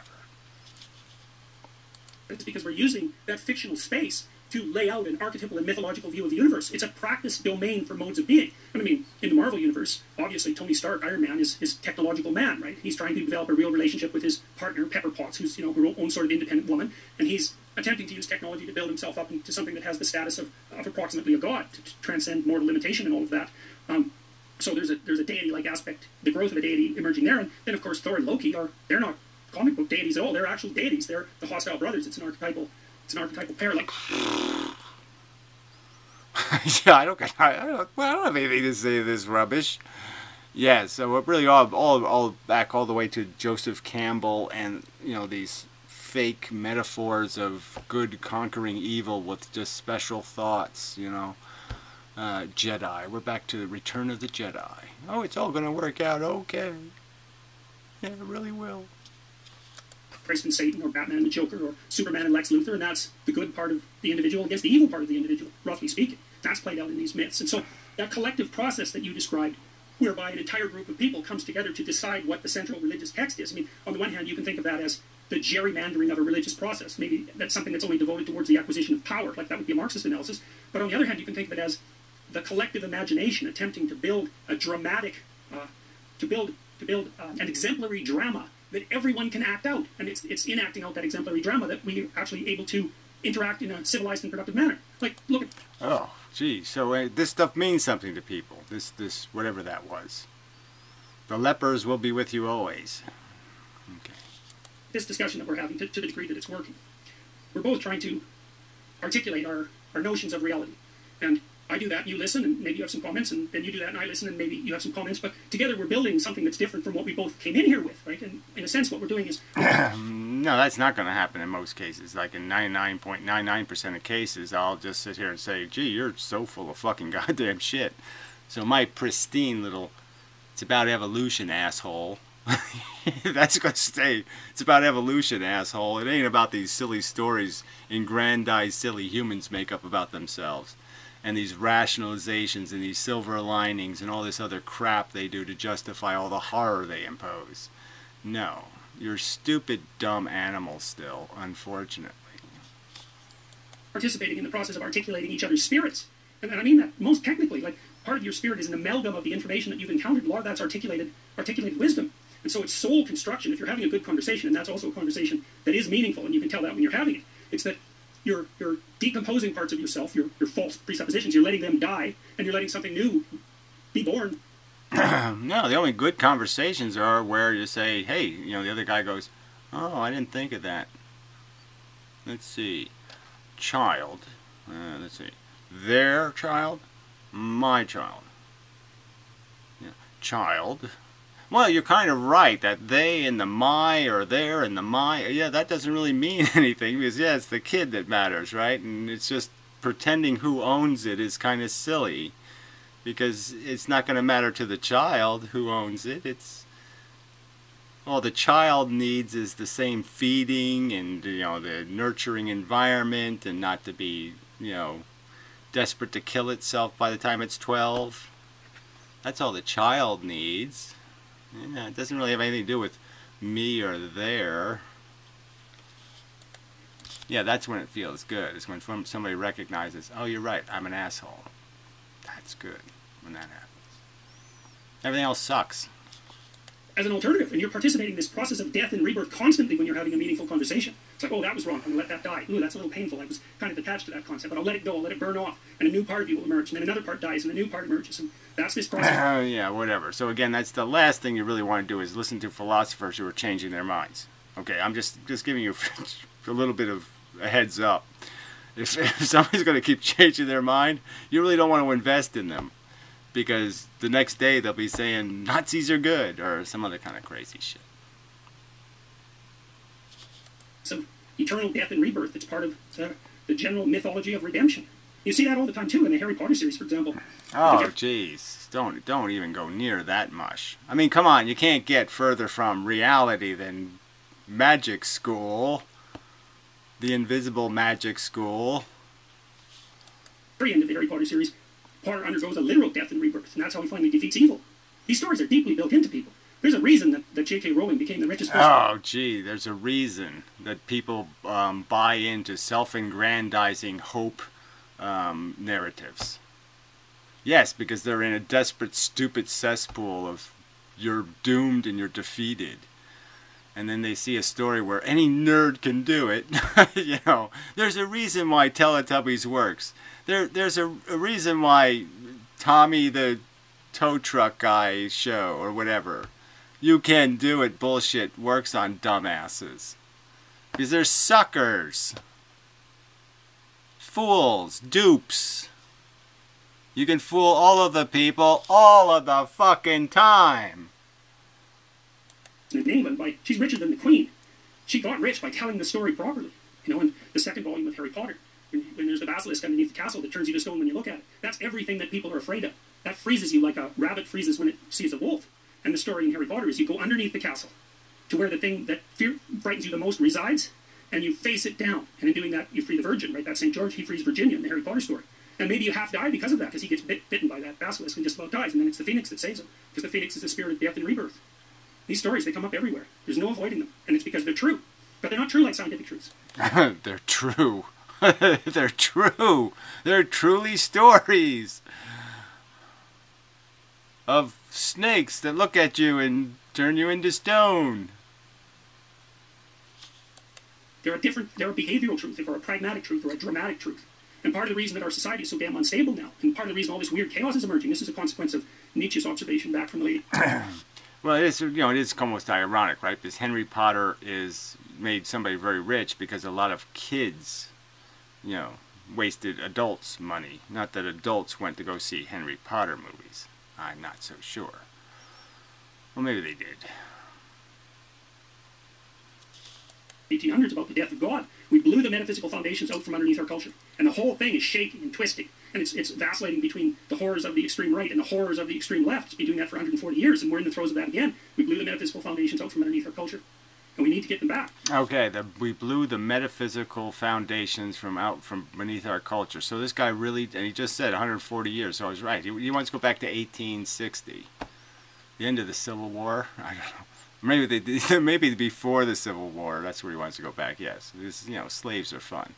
S2: It's because we're using that fictional space to lay out an archetypal and mythological view of the universe. It's a practice domain for modes of being. I mean, in the Marvel universe, obviously Tony Stark, Iron Man, is technological man, right? He's trying to develop a real relationship with his partner, Pepper Potts, who's, you know, her own sort of independent woman, and he's attempting to use technology to build himself up into something that has the status of approximately a god, to transcend mortal limitation and all of that. So there's a deity-like aspect, the growth of a deity emerging there, and then of course Thor and Loki they're not comic book deities at all. They're actual deities. They're the hostile brothers. It's an archetypal pair. Like,
S1: yeah, I don't have anything to say to this rubbish. Yeah, so it really all back all the way to Joseph Campbell and, you know, these fake metaphors of good conquering evil with just special thoughts, you know. Jedi. We're back to the Return of the Jedi. Oh, it's all going to work out okay. Yeah, it really will.
S2: Christ and Satan, or Batman and the Joker, or Superman and Lex Luthor, and that's the good part of the individual against the evil part of the individual, roughly speaking. That's played out in these myths. And so that collective process that you described, whereby an entire group of people comes together to decide what the central religious text is. I mean, on the one hand, you can think of that as the gerrymandering of a religious process. Maybe that's something that's only devoted towards the acquisition of power, like that would be a Marxist analysis. But on the other hand, you can think of it as the collective imagination attempting to build a dramatic, an exemplary drama that everyone can act out. And it's in acting out that exemplary drama that we are actually able to interact in a civilized and productive manner. Like, look at...
S1: Oh, gee. So this stuff means something to people. This whatever that was. The lepers will be with you always. Okay.
S2: This discussion that we're having, to the degree that it's working, we're both trying to articulate our notions of reality. And I do that, and you listen, and maybe you have some comments, and then you do that, and I listen, and maybe you have some comments, but together we're building something that's different from what we both came in here with, right? And in a sense, what we're doing is...
S1: No, that's not going to happen in most cases. Like in 99.99% of cases, I'll just sit here and say, gee, you're so full of fucking goddamn shit. So my pristine little, it's about evolution, asshole. That's going to stay. It's about evolution, asshole. It ain't about these silly stories ingrandized silly humans make up about themselves. And these rationalizations and these silver linings and all this other crap they do to justify all the horror they impose. No. You're stupid, dumb animals still, unfortunately.
S2: Participating in the process of articulating each other's spirits. And I mean that most technically. Like, part of your spirit is an amalgam of the information that you've encountered. A lot of that's articulated wisdom. And so it's soul construction. If you're having a good conversation, and that's also a conversation that is meaningful, and you can tell that when you're having it, it's that you're decomposing parts of yourself, your false presuppositions, you're letting them die, and you're letting something new be born.
S1: No, the only good conversations are where you say, hey, you know, the other guy goes, oh, I didn't think of that. Let's see. Child. Let's see. Their child. My child. Yeah. Child. Well, you're kind of right that they and the my or their and the my, yeah, that doesn't really mean anything because, yeah, it's the kid that matters, right? And it's just pretending who owns it is kind of silly because it's not going to matter to the child who owns it. It's, all the child needs is the same feeding and, you know, the nurturing environment and not to be, you know, desperate to kill itself by the time it's 12. That's all the child needs. Yeah, it doesn't really have anything to do with me or their. Yeah, that's when it feels good. It's when somebody recognizes, oh, you're right, I'm an asshole. That's good when that happens. Everything else sucks.
S2: As an alternative, and you're participating in this process of death and rebirth constantly when you're having a meaningful conversation. It's like, oh, that was wrong, I'm going to let that die. Ooh, that's a little painful. I was kind of attached to that concept, but I'll let it go, I'll let it burn off, and a new part of you will emerge, and then another part dies, and a new part emerges, and that's this process.
S1: Yeah, whatever. So again, that's the last thing you really want to do is listen to philosophers who are changing their minds. Okay, I'm just giving you a little bit of a heads up. If somebody's going to keep changing their mind, you really don't want to invest in them. Because the next day they'll be saying Nazis are good or some other kind of crazy shit.
S2: So eternal death and rebirth, it's part of the general mythology of redemption. You see that all the time too in the Harry Potter series, for example.
S1: Oh, jeez. Don't even go near that much. I mean, come on, you can't get further from reality than magic school. The Invisible Magic School.
S2: Very end of the Harry Potter series, Potter undergoes a literal death and rebirth, and that's how he finally defeats evil. These stories are deeply built into people. There's a reason that J.K. Rowling became the richest person.
S1: Oh, gee, there's a reason that people buy into self-aggrandizing hope narratives. Yes, because they're in a desperate, stupid cesspool of you're doomed and you're defeated. And then they see a story where any nerd can do it. You know, there's a reason why Teletubbies works. There's a reason why Tommy the tow truck guy show or whatever, you can do it bullshit works on dumbasses. Because they're suckers. Fools. Dupes. You can fool all of the people all of the fucking time.
S2: In England, she's richer than the Queen. She got rich by telling the story properly. You know, in the second volume of Harry Potter, when there's the basilisk underneath the castle that turns you to stone when you look at it, that's everything that people are afraid of. That freezes you like a rabbit freezes when it sees a wolf. And the story in Harry Potter is you go underneath the castle to where the thing that frightens you the most resides, and you face it down. And in doing that, you free the Virgin, right? That's St. George, he frees Virginia in the Harry Potter story. And maybe you half die because of that, because he gets bitten by that basilisk and just about dies, and then it's the Phoenix that saves him, because the Phoenix is the spirit of death and rebirth. These stories, they come up everywhere. There's no avoiding them, and it's because they're true. But they're not true like scientific truths.
S1: They're true. They're true. They're truly stories of snakes that look at you and turn you into stone.
S2: They're a behavioral truth, or a pragmatic truth, or a dramatic truth. And part of the reason that our society is so damn unstable now, and part of the reason all this weird chaos is emerging, this is a consequence of Nietzsche's observation back from the late...
S1: Well, it is, it is almost ironic, right? Because Harry Potter made somebody very rich because a lot of kids, wasted adults' money. Not that adults went to go see Harry Potter movies. I'm not so sure. Well, maybe they did.
S2: 1800s about the death of God. We blew the metaphysical foundations out from underneath our culture. And the whole thing is shaking and twisting. And it's vacillating between the horrors of the extreme right and the horrors of the extreme left. It's been doing that for 140 years, and we're in the throes of that again. We blew the metaphysical foundations out from underneath our culture. And we need to get them back.
S1: Okay, we blew the metaphysical foundations from beneath our culture. So this guy really, and he just said 140 years, so I was right. He wants to go back to 1860. The end of the Civil War? I don't know. Maybe before the Civil War, that's where he wants to go back, yes. Because, slaves are fun.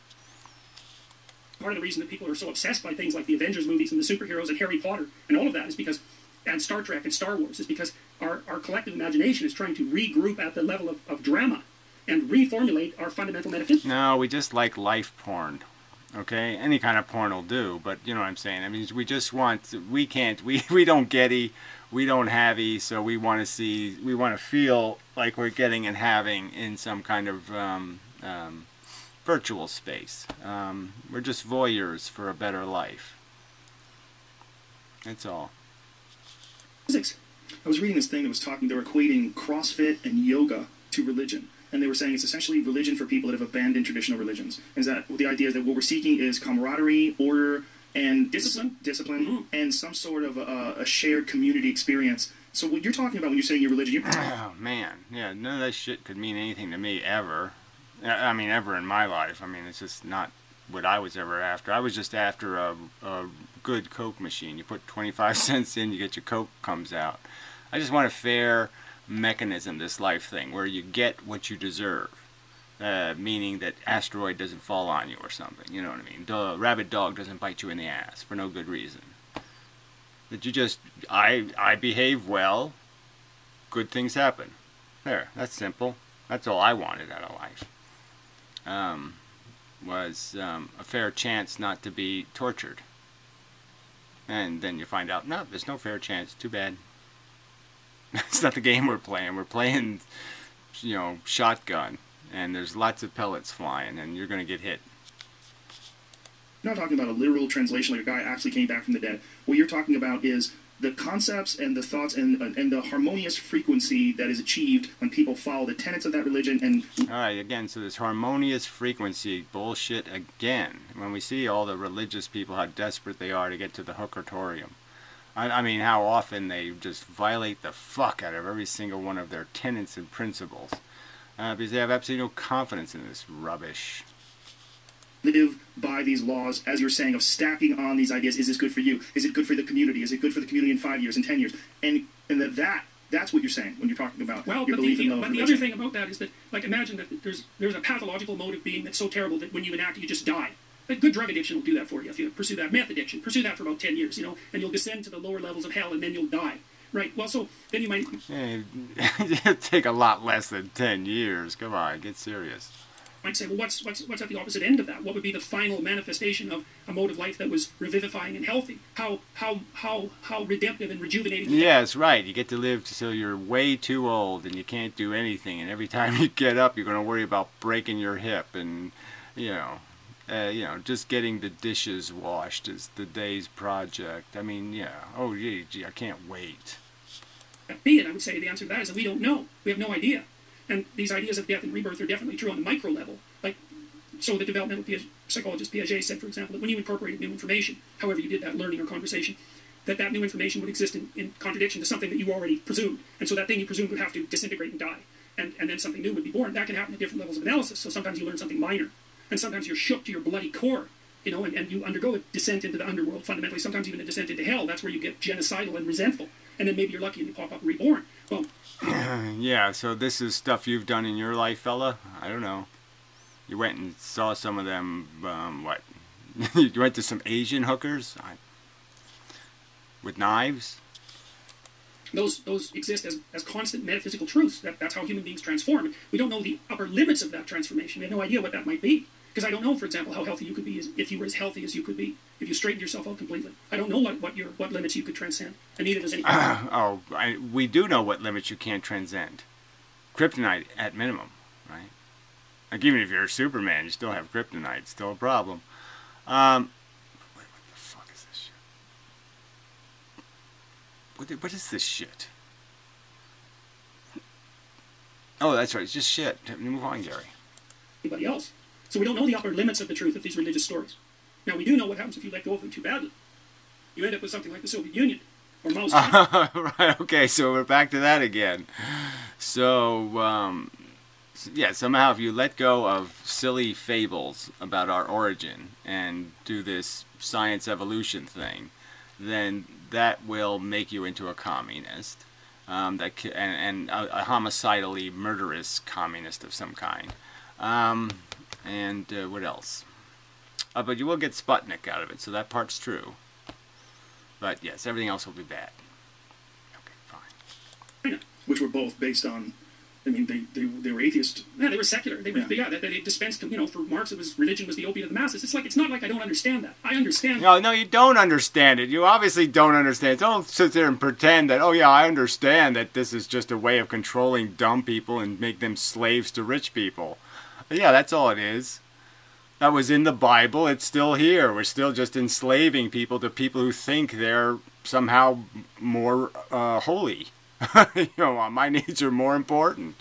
S2: Part of the reason that people are so obsessed by things like the Avengers movies and the superheroes and Harry Potter and all of that is because, and Star Trek and Star Wars, is because our collective imagination is trying to regroup at the level of drama and reformulate our fundamental metaphysics.
S1: No, we just like life porn. Okay? Any kind of porn will do, but you know what I'm saying. I mean, we just want, we don't getty, we don't havey, so we want to feel like we're getting and having in some kind of virtual space. We're just voyeurs for a better life. That's all.
S2: Physics.
S3: I was reading this thing that was they were equating CrossFit and yoga to religion. And they were saying it's essentially religion for people that have abandoned traditional religions. Is that the idea is that what we're seeking is camaraderie, order, and discipline, and some sort of a shared community experience. So what you're talking about when you're saying your religion...
S1: Oh, man. Yeah, none of that shit could mean anything to me ever. I mean, ever in my life. I mean, it's just not what I was ever after. I was just after a good Coke machine. You put 25 cents in, you get your Coke comes out. I just want a fair mechanism, this life thing, where you get what you deserve. Meaning that asteroid doesn't fall on you or something. You know what I mean? The rabid dog doesn't bite you in the ass for no good reason. That you just, I behave well, good things happen. There, that's simple. That's all I wanted out of life. Was a fair chance not to be tortured. And then you find out, no, there's no fair chance. Too bad. It's not the game we're playing. We're playing, shotgun. And there's lots of pellets flying, and you're going to get hit.
S3: You're not talking about a literal translation like a guy actually came back from the dead. What you're talking about is the concepts and the thoughts and the harmonious frequency that is achieved when people follow the tenets of that religion. And
S1: alright, again, so this harmonious frequency bullshit again. When we see all the religious people, how desperate they are to get to the hookertorium. I mean, how often they just violate the fuck out of every single one of their tenets and principles. Because they have absolutely no confidence in this rubbish.
S3: live by these laws, as you're saying, of stacking on these ideas. Is this good for you? Is it good for the community? Is it good for the community in 5 years, in 10 years? And that's what you're saying when you're talking about your belief in
S2: but the other thing about that is that, like, imagine that there's a pathological mode of being that's so terrible that when you enact it, you just die. A good drug addiction will do that for you if you pursue that. Meth addiction, pursue that for about 10 years, and you'll descend to the lower levels of hell, and then you'll die. Right. Well, so then you might.
S1: It'll take a lot less than 10 years. Come on, get serious.
S2: Might say, well, what's at the opposite end of that? What would be the final manifestation of a mode of life that was revivifying and healthy? How redemptive and rejuvenating?
S1: Yes, right. You get to live till you're way too old and you can't do anything, and every time you get up, you're going to worry about breaking your hip, and just getting the dishes washed is the day's project. I mean, yeah. Oh, gee, I can't wait.
S2: Be it, I would say the answer to that is that we don't know. We have no idea. And these ideas of death and rebirth are definitely true on the micro level. Like, so the developmental psychologist Piaget said, for example, that when you incorporated new information, however you did that, learning or conversation, that new information would exist in contradiction to something that you already presumed. And so that thing you presumed would have to disintegrate and die. And then something new would be born. That can happen at different levels of analysis. So sometimes you learn something minor. And sometimes you're shook to your bloody core, and you undergo a descent into the underworld, fundamentally, sometimes even a descent into hell. That's where you get genocidal and resentful. And then maybe you're lucky and you pop up reborn. Well,
S1: yeah, so this is stuff you've done in your life, fella? I don't know. You went and saw some of them, what? You went to some Asian hookers? With knives?
S2: Those exist as constant metaphysical truths. That's how human beings transform. We don't know the upper limits of that transformation. We have no idea what that might be. Because I don't know, for example, how healthy you could be if you were as healthy as you could be, if you straightened yourself out completely. I don't know what limits you could transcend, and neither does anybody.
S1: We do know what limits you can't transcend. Kryptonite at minimum, right? Like, even if you're a Superman, you still have kryptonite. It's still a problem. What the fuck is this shit? What is this shit? Oh, that's right. It's just shit. Move on, Gary.
S2: Anybody else. So we don't know the upper limits of the truth of these religious stories. Now, we do know what happens if you let go of them too badly. You end up with something like the Soviet Union, or Mao's China.
S1: Right, okay, so we're back to that again. So, yeah, somehow if you let go of silly fables about our origin and do this science evolution thing, then that will make you into a communist, and a homicidally murderous communist of some kind. And what else? But you will get Sputnik out of it, so that part's true. But yes, everything else will be bad. Okay,
S2: fine.
S3: Which were both based on, I mean, they were atheist.
S2: Yeah, they were secular. They dispensed, for Marx, religion was the opiate of the masses. It's not like I don't understand that. I understand.
S1: No, you don't understand it. You obviously don't understand. Don't sit there and pretend that, oh yeah, I understand that this is just a way of controlling dumb people and make them slaves to rich people. Yeah, that's all it is. That was in the Bible. It's still here. We're still just enslaving people to people who think they're somehow more holy. My needs are more important.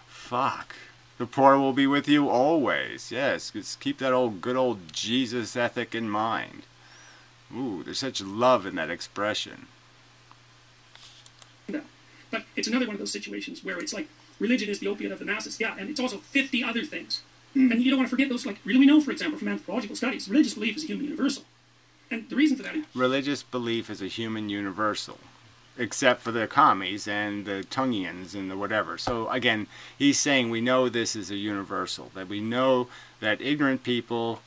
S1: Fuck. The poor will be with you always. Yes, just keep that good old Jesus ethic in mind. Ooh, there's such love in that expression.
S2: No. But it's another one of those situations where it's like, religion is the opiate of the masses. Yeah, and it's also 50 other things. And you don't want to forget those. Like, really, we know, for example, from anthropological studies, religious belief is a human universal. And the reason for that is...
S1: Religious belief is a human universal. Except for the commies and the Tungians and the whatever. So, again, he's saying we know this is a universal. That we know that ignorant people...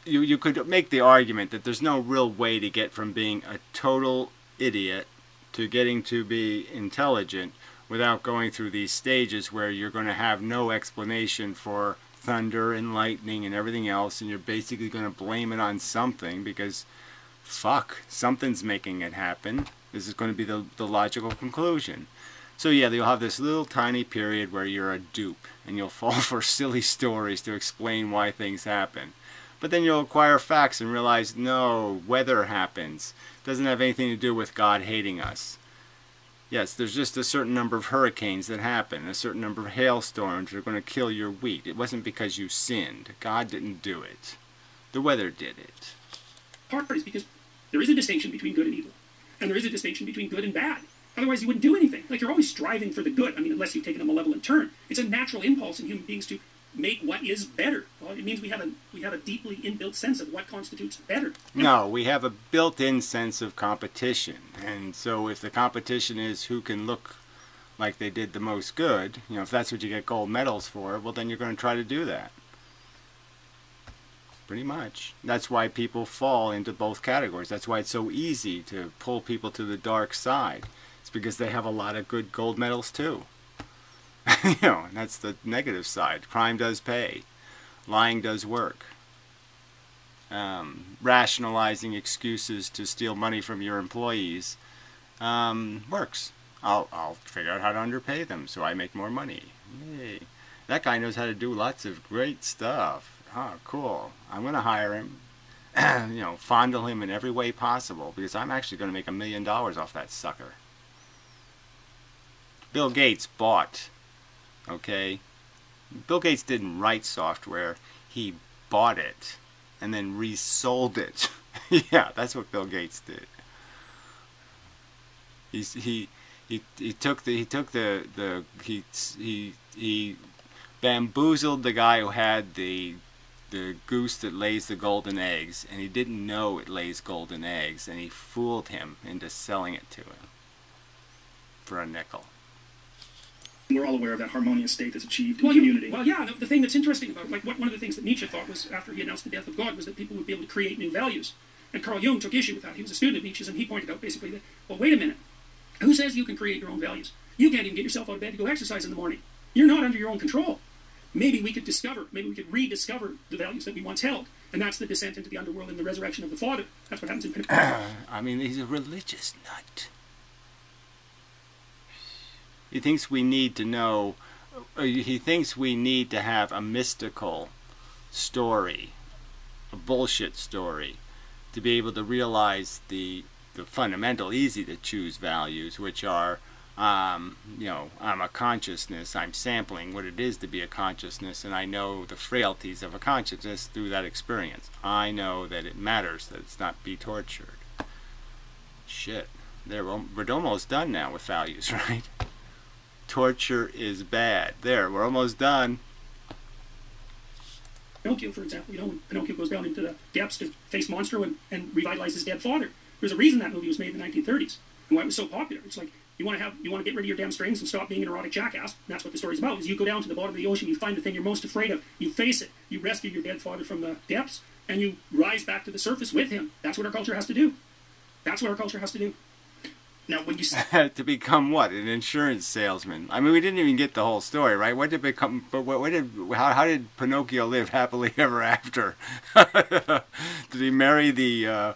S1: You could make the argument that there's no real way to get from being a total idiot to getting to be intelligent without going through these stages where you're going to have no explanation for thunder and lightning and everything else, and you're basically going to blame it on something because, fuck, something's making it happen. This is going to be the logical conclusion. So yeah, you'll have this little tiny period where you're a dupe, and you'll fall for silly stories to explain why things happen. But then you'll acquire facts and realize, no, weather happens. It doesn't have anything to do with God hating us. Yes, there's just a certain number of hurricanes that happen, a certain number of hailstorms that are going to kill your wheat. It wasn't because you sinned. God didn't do it. The weather did it.
S2: Part is because there is a distinction between good and evil. And there is a distinction between good and bad. Otherwise, you wouldn't do anything. Like, you're always striving for the good. I mean, unless you've taken a malevolent turn. It's a natural impulse in human beings to make what is better. Well, it means we have a deeply inbuilt sense of what constitutes better.
S1: No, we have a built-in sense of competition. And so if the competition is who can look like they did the most good, you know, if that's what you get gold medals for, well, then you're going to try to do that. Pretty much. That's why people fall into both categories. That's why it's so easy to pull people to the dark side. It's because they have a lot of good gold medals too. You know, and that's the negative side. Crime does pay. Lying does work. Rationalizing excuses to steal money from your employees works. I'll figure out how to underpay them so I make more money. Yay. That guy knows how to do lots of great stuff. Oh, cool. I'm going to hire him, you know, fondle him in every way possible because I'm actually going to make $1 million off that sucker. Bill Gates bought, okay? Bill Gates didn't write software. He bought it and then resold it. Yeah, that's what Bill Gates did. He bamboozled the guy who had the goose that lays the golden eggs, and he didn't know it lays golden eggs, and he fooled him into selling it to him for a nickel.
S3: We're all aware of that harmonious state that's achieved in community.
S2: Well, yeah, the thing that's interesting about, like, one of the things that Nietzsche thought was, after he announced the death of God, was that people would be able to create new values. And Carl Jung took issue with that. He was a student of Nietzsche's, and he pointed out basically that, well, wait a minute. Who says you can create your own values? You can't even get yourself out of bed to go exercise in the morning. You're not under your own control. Maybe we could rediscover the values that we once held. And that's the descent into the underworld and the resurrection of the Father. That's what happens in Pentecost.
S1: I mean, he's a religious nut. He thinks we need to know, he thinks we need to have a mystical story, a bullshit story, to be able to realize the fundamental, easy to choose values, which are, you know, I'm a consciousness, I'm sampling what it is to be a consciousness, and I know the frailties of a consciousness through that experience. I know that it matters, that it's not be tortured. Shit. We're almost done now with values, right? Torture is bad. There, we're almost done.
S2: Pinocchio, for example, you know, when Pinocchio goes down into the depths to face Monstro and revitalize his dead father. There's a reason that movie was made in the 1930s and why it was so popular. It's like, you want to get rid of your damn strings and stop being an erotic jackass. And that's what the story's about. Is you go down to the bottom of the ocean, you find the thing you're most afraid of, you face it, you rescue your dead father from the depths, and you rise back to the surface with him. That's what our culture has to do. That's what our culture has to do.
S3: Now, when you
S1: to become what? An insurance salesman. I mean, we didn't even get the whole story, right? What did become? But how did Pinocchio live happily ever after? Did he marry the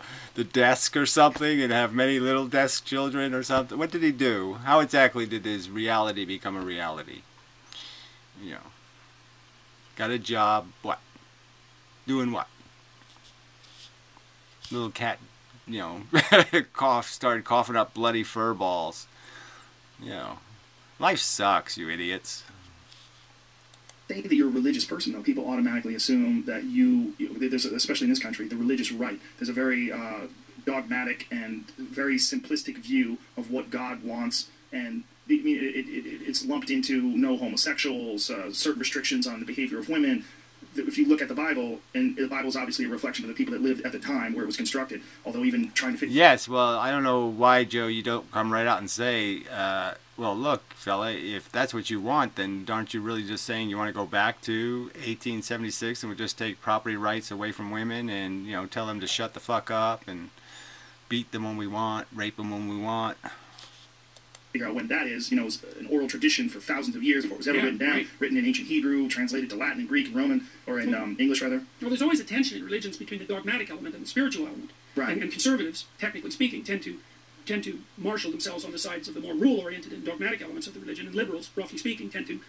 S1: desk or something and have many little desk children or something? What did he do? How exactly did his reality become a reality? You know, got a job. What? Doing what? Little cat. You know, started coughing up bloody fur balls. You know, life sucks, you idiots.
S3: Say that you're a religious person, though, people automatically assume that there's, especially in this country, the religious right. There's a very dogmatic and very simplistic view of what God wants, and it's lumped into no homosexuals, certain restrictions on the behavior of women. If you look at the Bible, and the Bible is obviously a reflection of the people that lived at the time where it was constructed, although even trying to fit...
S1: Yes, well, I don't know why, Joe, you don't come right out and say, well, look, fella, if that's what you want, then aren't you really just saying you want to go back to 1876 and we'll just take property rights away from women and, you know, tell them to shut the fuck up and beat them when we want, rape them when we want?
S3: Figure out when that is, you know, it was an oral tradition for thousands of years before it was ever written down, right. Written in ancient Hebrew, translated to Latin and Greek and Roman, or in English, rather.
S2: Well, there's always a tension in religions between the dogmatic element and the spiritual element.
S3: Right.
S2: And conservatives, technically speaking, tend to marshal themselves on the sides of the more rule-oriented and dogmatic elements of the religion, and liberals, roughly speaking, tend to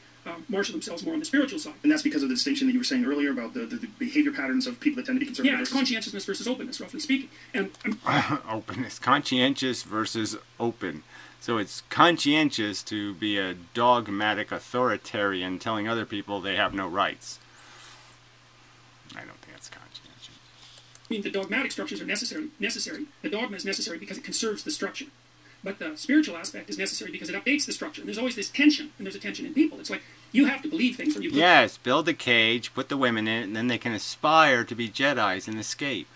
S2: marshal themselves more on the spiritual side.
S3: And that's because of the distinction that you were saying earlier about the behavior patterns of people that tend to be conservative.
S2: Yeah, it's conscientiousness versus openness, roughly speaking. And
S1: openness, conscientious versus open. So it's conscientious to be a dogmatic authoritarian telling other people they have no rights. I don't think that's conscientious.
S2: I mean, the dogmatic structures are necessary. The dogma is necessary because it conserves the structure. But the spiritual aspect is necessary because it updates the structure. And there's always this tension, and there's a tension in people. It's like you have to believe things, or you
S1: Yes, build a cage, put the women in it, and then they can aspire to be Jedis and escape.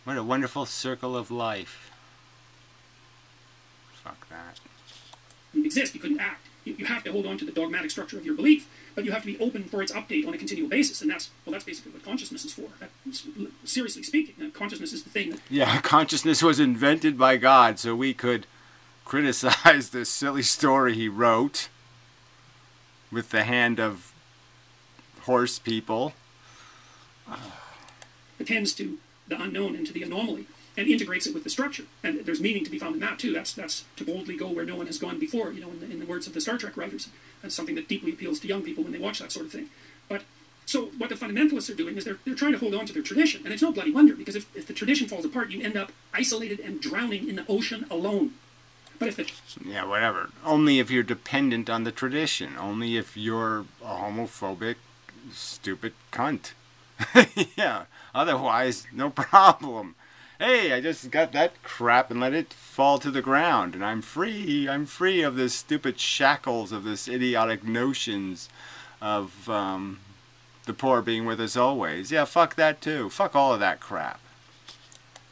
S1: What a wonderful circle of life. Fuck that.
S2: It exist. You couldn't act. You have to hold on to the dogmatic structure of your belief, but you have to be open for its update on a continual basis, and that's basically what consciousness is for. Seriously speaking, consciousness is the thing that...
S1: Yeah, consciousness was invented by God so we could criticize this silly story he wrote with the hand of horse people.
S2: Attends to the unknown and to the anomaly, and integrates it with the structure. And there's meaning to be found in that too. That's to boldly go where no one has gone before, you know, in the words of the Star Trek writers. That's something that deeply appeals to young people when they watch that sort of thing. But so what the fundamentalists are doing is they're trying to hold on to their tradition. And it's no bloody wonder, because if the tradition falls apart, you end up isolated and drowning in the ocean alone. But if the...
S1: Yeah, whatever. Only if you're dependent on the tradition. Only if you're a homophobic, stupid cunt. Yeah, otherwise, no problem. Hey, I just got that crap and let it fall to the ground, and I'm free. I'm free of this stupid shackles of this idiotic notions of the poor being with us always. Yeah, fuck that too. Fuck all of that crap.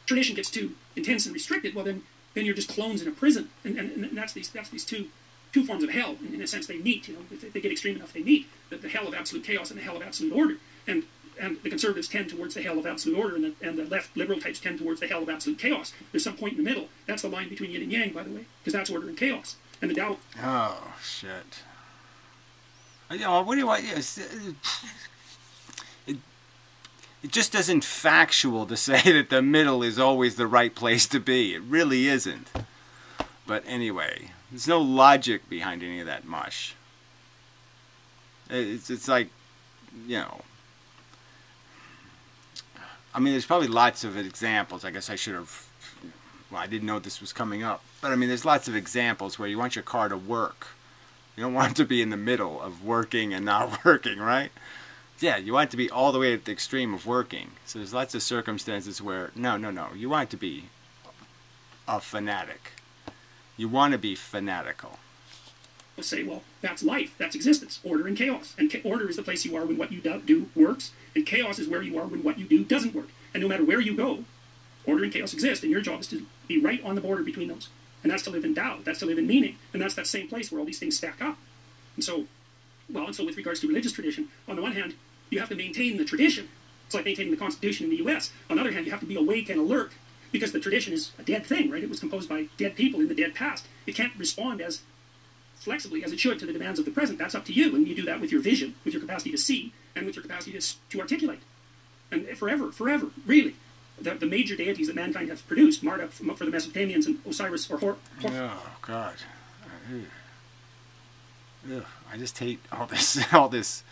S2: Tradition gets too intense and restricted, well then you're just clones in a prison, and that's these two forms of hell. In a sense, they meet. You know, if they get extreme enough, they meet. The hell of absolute chaos and the hell of absolute order. And the conservatives tend towards the hell of absolute order, and the left liberal types tend towards the hell of absolute chaos. There's some point in the middle. That's the line between yin and yang, by the way, because that's order and chaos. And the Tao...
S1: Oh, shit. You know, what do you want? It just isn't factual to say that the middle is always the right place to be. It really isn't. But anyway, there's no logic behind any of that mush. It's like, you know... I mean, there's probably lots of examples. I guess I should have... Well, I didn't know this was coming up. But, I mean, there's lots of examples where you want your car to work. You don't want it to be in the middle of working and not working, right? Yeah, you want it to be all the way at the extreme of working. So there's lots of circumstances where, no. You want it to be a fanatic. You want to be fanatical.
S2: Say, well, that's life, that's existence, order and chaos. And order is the place you are when what you do works, and chaos is where you are when what you do doesn't work. And no matter where you go, order and chaos exist, and your job is to be right on the border between those. And that's to live in Tao, that's to live in meaning, and that's that same place where all these things stack up. And so with regards to religious tradition, on the one hand, you have to maintain the tradition. It's like maintaining the Constitution in the U.S. On the other hand, you have to be awake and alert, because the tradition is a dead thing, right? It was composed by dead people in the dead past. It can't respond as flexibly as it should to the demands of the present. That's up to you, and you do that with your vision, with your capacity to see, and with your capacity to articulate. And forever, really. The major deities that mankind has produced, Marduk for the Mesopotamians, and Osiris or Hor.
S1: Oh, God. Ugh. I just hate all this.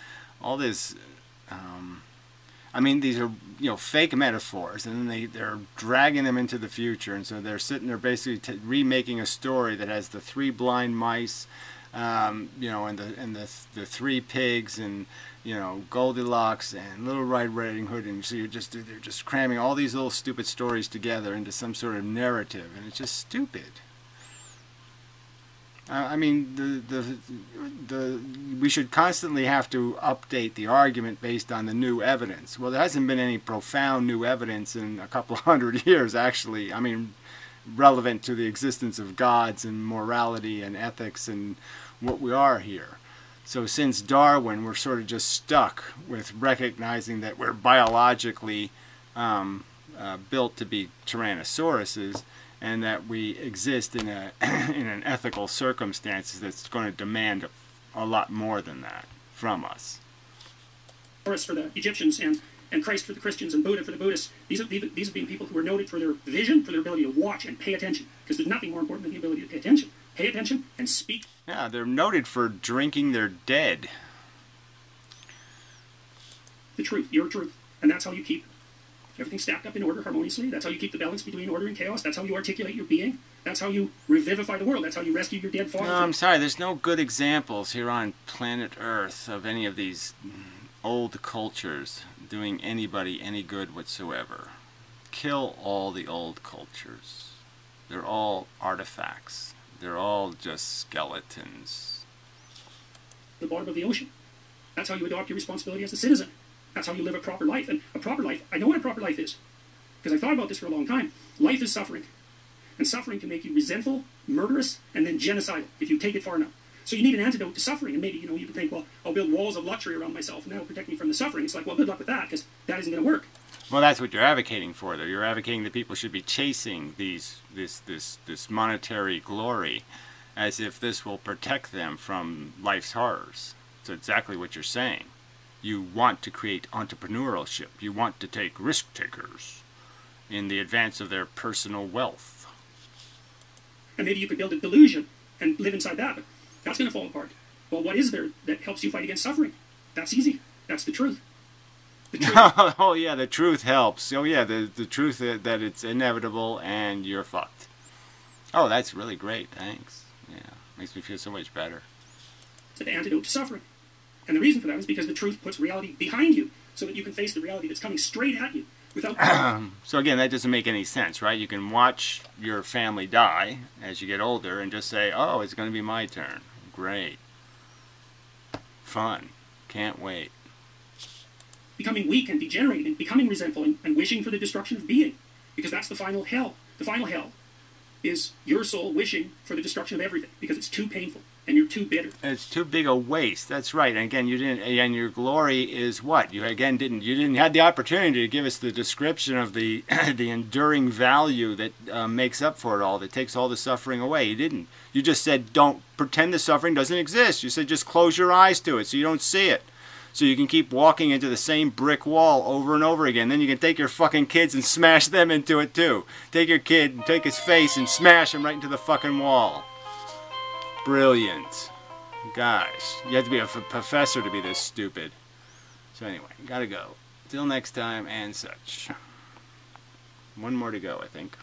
S1: I mean, these are, you know, fake metaphors, and then they're dragging them into the future, and so they're sitting there basically remaking a story that has the three blind mice, you know, and the three pigs, and, you know, Goldilocks and Little Red Riding Hood, and so they're just cramming all these little stupid stories together into some sort of narrative, and it's just stupid. I mean, we should constantly have to update the argument based on the new evidence. Well, there hasn't been any profound new evidence in a couple of 100 years, actually. I mean, relevant to the existence of gods and morality and ethics and what we are here. So since Darwin, we're sort of just stuck with recognizing that we're biologically built to be Tyrannosauruses, and that we exist in an ethical circumstances that's going to demand a lot more than that from us.
S2: Horus for the Egyptians, and Christ for the Christians, and Buddha for the Buddhists. These have been people who are noted for their vision, for their ability to watch and pay attention, because there's nothing more important than the ability to pay attention. Pay attention and speak.
S1: Yeah, they're noted for drinking their dead.
S2: The truth, your truth, and that's how you keep everything stacked up in order harmoniously. That's how you keep the balance between order and chaos. That's how you articulate your being. That's how you revivify the world. That's how you rescue your dead father.
S1: No, I'm sorry. There's no good examples here on planet Earth of any of these old cultures doing anybody any good whatsoever. Kill all the old cultures. They're all artifacts. They're all just skeletons.
S2: The bottom of the ocean. That's how you adopt your responsibility as a citizen. That's how you live a proper life. And a proper life, I know what a proper life is, because I've thought about this for a long time. Life is suffering. And suffering can make you resentful, murderous, and then genocidal if you take it far enough. So you need an antidote to suffering. And maybe, you can think, well, I'll build walls of luxury around myself, and that'll protect me from the suffering. It's like, well, good luck with that, because that isn't going to work.
S1: Well, that's what you're advocating for, though. You're advocating that people should be chasing this monetary glory as if this will protect them from life's horrors. That's exactly what you're saying. You want to create entrepreneurship. You want to take risk takers in the advance of their personal wealth.
S2: And maybe you could build a delusion and live inside that, but that's going to fall apart. Well, what is there that helps you fight against suffering? That's easy. That's the truth. The truth.
S1: Oh yeah, the truth helps. Oh yeah, the truth that it's inevitable and you're fucked. Oh, that's really great. Thanks. Yeah, makes me feel so much better.
S2: It's an antidote to suffering. And the reason for that is because the truth puts reality behind you so that you can face the reality that's coming straight at you without...
S1: So again, that doesn't make any sense, right? You can watch your family die as you get older and just say, oh, it's going to be my turn. Great. Fun. Can't wait.
S2: Becoming weak and degenerating and becoming resentful and wishing for the destruction of being. Because that's the final hell. The final hell is your soul wishing for the destruction of everything because it's too painful and you're too bitter.
S1: It's too big a waste. That's right. And again, you didn't. And your glory is what? You again didn't. You didn't have the opportunity to give us the description of the the enduring value that makes up for it all. That takes all the suffering away. You didn't. You just said, don't pretend the suffering doesn't exist. You said just close your eyes to it so you don't see it. So you can keep walking into the same brick wall over and over again. Then you can take your fucking kids and smash them into it too. Take your kid and take his face and smash him right into the fucking wall. Brilliant. Gosh, you have to be a professor to be this stupid. So anyway, gotta go. Till next time and such. One more to go, I think.